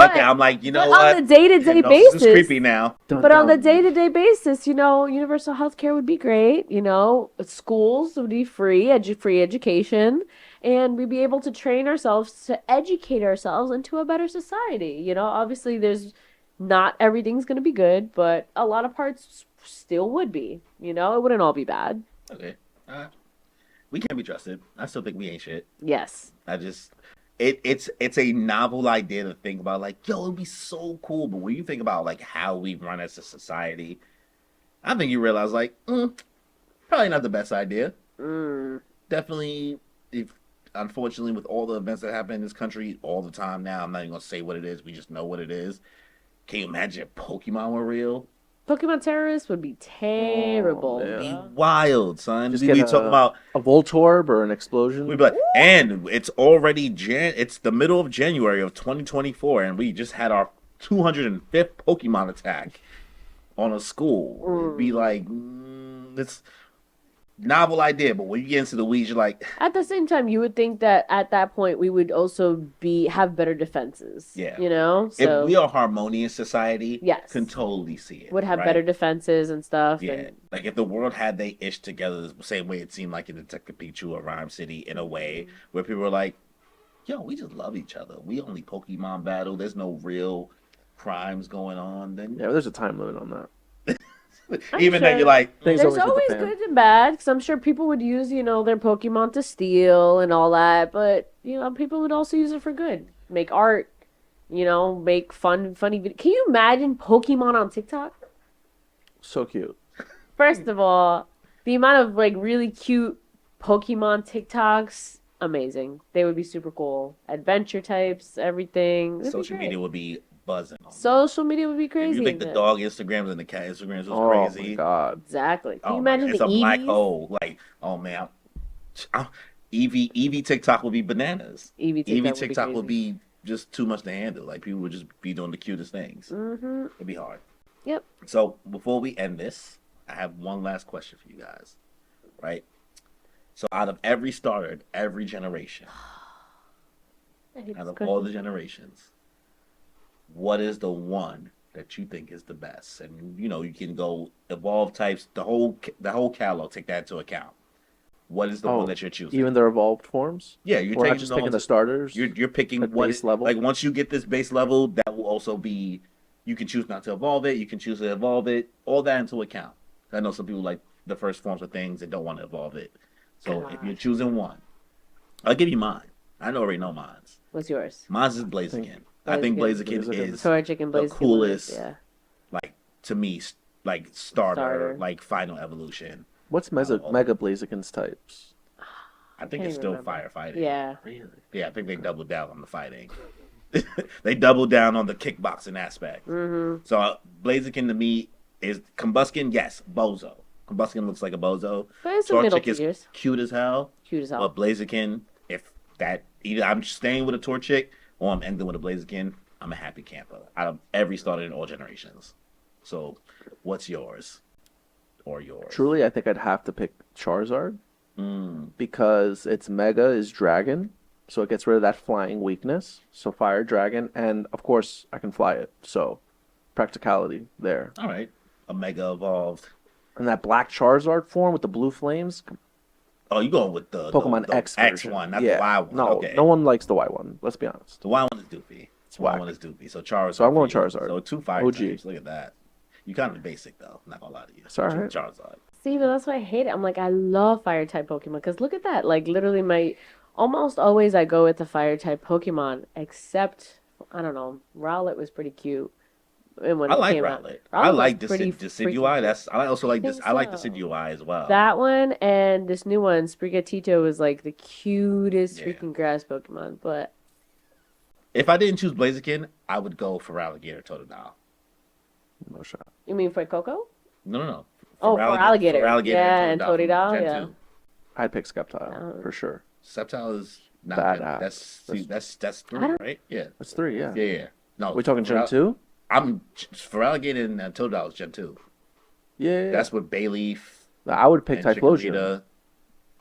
But- that. I'm like, you know but what? on the day-to-day Hypnosis is basis, creepy now. Dun, but on the dun. day-to-day basis, universal health care would be great. Schools would be free, free education, and we'd be able to train ourselves to educate ourselves into a better society. Obviously, there's not everything's going to be good, but a lot of parts still would be. It wouldn't all be bad. Okay. We can't be trusted. I still think we ain't shit. Yes. I just it's a novel idea to think about, like, yo, it'd be so cool. But when you think about like how we run as a society, I think you realize like, probably not the best idea. Definitely, if unfortunately with all the events that happen in this country all the time now, I'm not even gonna say what it is. We just know what it is. Can you imagine if Pokemon were real? Pokemon terrorists would be terrible. man. It'd be bro. wild, son. Just We get be a- talking about A Voltorb or an explosion. we'd be like, and it's already it's the middle of January of 2024, and we just had our 205th Pokemon attack on a school. It'd be like, it's novel idea, but when you get into the weeds, you're like, At the same time, you would think that at that point we would also have better defenses. Yeah. So if we are harmonious society, Yes. can totally see it. would have right? better defenses and stuff. Yeah, And like if the world had they ish together the same way it seemed like in Detective Pikachu or Rhyme City, in a way where people were like, yo, we just love each other. We only Pokemon battle. There's no real crimes going on. Then Yeah, there's a time limit on that. even then sure. you're like, Things there's always always hit the fan. good and bad because I'm sure people would use, their Pokemon to steal and all that. But, people would also use it for good. Make art, make funny videos. Can you imagine Pokemon on TikTok? So cute. First of all, the amount of like really cute Pokemon TikToks, amazing. They would be super cool. Adventure types, everything. It'd be social great. media would be buzzing. Social media would be If crazy. you think the then. dog Instagrams and the cat Instagrams was Oh crazy, my god. Exactly. Can oh you my imagine God, it's the a black Eevees? hole. Like, oh man, Eevee TikTok would be bananas. Eevee Eevee TikTok TikTok would would be be just too much to handle. Like people would just be doing the cutest things. Mm-hmm. It'd be hard. Yep. So before we end this, I have one last question for you guys. Right? So out of every starter, every generation, I hate out this of question. all the generations, what is the one that you think is the best? And you can go evolve types, the whole catalog, take that into account. What is the Oh, one that you're choosing? Even their evolved forms? Yeah, you're We're taking not just picking ones- the starters. You're picking at what base level? Like once you get this base level, that will also be. You can choose not to evolve it. You can choose to evolve it. All that into account. I know some people like the first forms of things and don't want to evolve it. So if you're choosing one, I'll give you mine. I already know mine's. What's yours? Mine's is Blaziken. I think Blaziken. Blaziken is Torchic and the Blaziken. coolest. Yeah. like to me like starter, Starter. like final evolution. What's Mega Blaziken's types? I think Can't it's still remember. firefighting. Yeah. Really? Yeah, I think they doubled down on the fighting. They doubled down on the kickboxing aspect. Mm-hmm. So Blaziken to me is Combusken, yes, bozo. Combusken looks like a bozo. But it's the middle Torchic is tiers. cute as hell. Cute as hell. But Blaziken, if that either I'm staying with a Torchic or I'm ending with a Blaziken, I'm a happy camper. Out of every starter in all generations. So what's yours? Or yours? Truly, I think I'd have to pick Charizard Mm. because its Mega is Dragon, so it gets rid of that flying weakness. So Fire Dragon, and of course I can fly it. So practicality there. All right, a Mega Evolved. And that black Charizard form with the blue flames, Oh, you going with the Pokemon the X X version. one, not Yeah. the Y one. No, Okay. no one likes the Y one. Let's be honest. The Y one is doofy. The Y whack. one is doofy. So Charizard. So I'm going for you. Charizard. So 2 fire OG. types. Look at that. You kind of basic though. Not gonna lie to you. It's all right. Charizard. See, but that's why I hate it. I'm like, I love fire type Pokemon because look at that. Like literally, my almost always I go with the fire type Pokemon, except I don't know, Rowlet was pretty cute. And when I it like came out. Rowlet. Rowlet I was like pretty Decidueye. freaking That's I also like this. think I like so. Decidueye as well. that one and this new one, Sprigatito, was like the cutest Yeah. freaking grass Pokemon. But If I didn't choose Blaziken, I would go for Alligator Totodile. No shot. you mean for Coco? No. Oh, for Alligator. For Alligator Yeah, and from Totodile, Gen yeah. 2. I'd pick Sceptile for sure. Sceptile is not Badass. That's I 3, don't- right? Yeah. That's 3, yeah. Yeah. No. We talking for Gen 2? I'm for Alligator and Totodile is Gen 2. Yeah. That's with Bayleaf. I would pick and Typhlosion. Chikorita.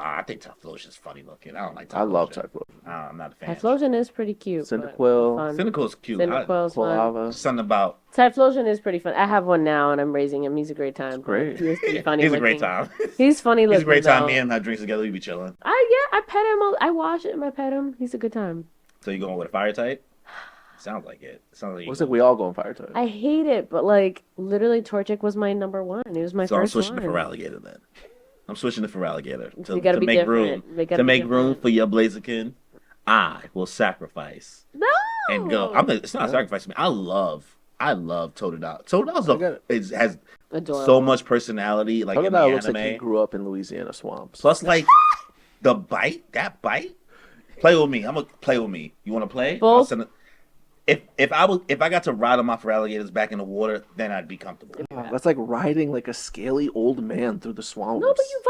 I think Typhlosion's funny looking. I don't like Typhlosion. I love Typhlosion. I'm not a fan. Typhlosion is pretty cute. but Cyndaquil. fun. Cynical's cute. Cyndaquil's fun. Quilava. Something about Typhlosion is pretty fun. I have one now, and I'm raising him. He's a great time. great. He is pretty funny. he's a looking. great time. He's funny looking. He's a great time. though. Me and I drinks together. We be chilling. I pet him. I wash him. I pet him. He's a good time. So you going with a fire type? Sounds like it. Sounds like you Looks like we all going fire type. I hate it, but like literally, Torchic was my number one. He was my So I'm first switching one. to Feraligatr then. I'm switching to Feraligatr You gotta to be make room. different. They gotta To be make room different. for your Blaziken, I will sacrifice No. and go. It's not a sacrifice to me. I love Totodile. Totodile has Adorable. so much personality. Like in the Totodile looks anime. like he grew up in Louisiana swamps. Plus, like the bite, that bite. Play with me. I'm gonna play with me. You want to play? Both. I'll send it. If I got to ride on my Feraligatrs back in the water, then I'd be comfortable. That's like riding like a scaly old man through the swamps. No, but you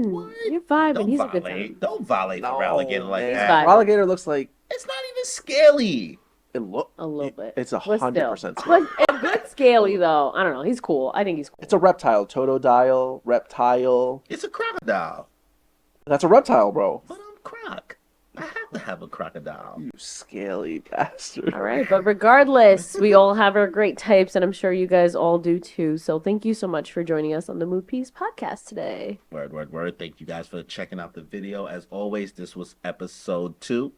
vibing. What? You're vibing. Don't He's a good violate. time. Don't violate No, Feraligatr like man. that. vibing. Alligator looks like It's not even scaly. it look. A little bit. It's But still. 100%. But a good scaly though. I don't know. He's cool. I think he's cool. It's a reptile. Totodile, reptile. It's a crocodile. That's a reptile, bro. But I'm croc. I have to have a crocodile. You scaly bastard. All right, but regardless, we all have our great types, and I'm sure you guys all do too. So thank you so much for joining us on the Mood Piece podcast today. Word. Thank you guys for checking out the video. As always, this was episode 2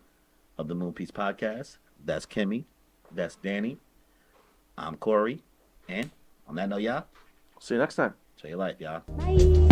of the Moon Piece podcast. That's Kimmy. That's Danny. I'm Cory. And on that note, y'all, See you next time. enjoy your life, y'all. Bye.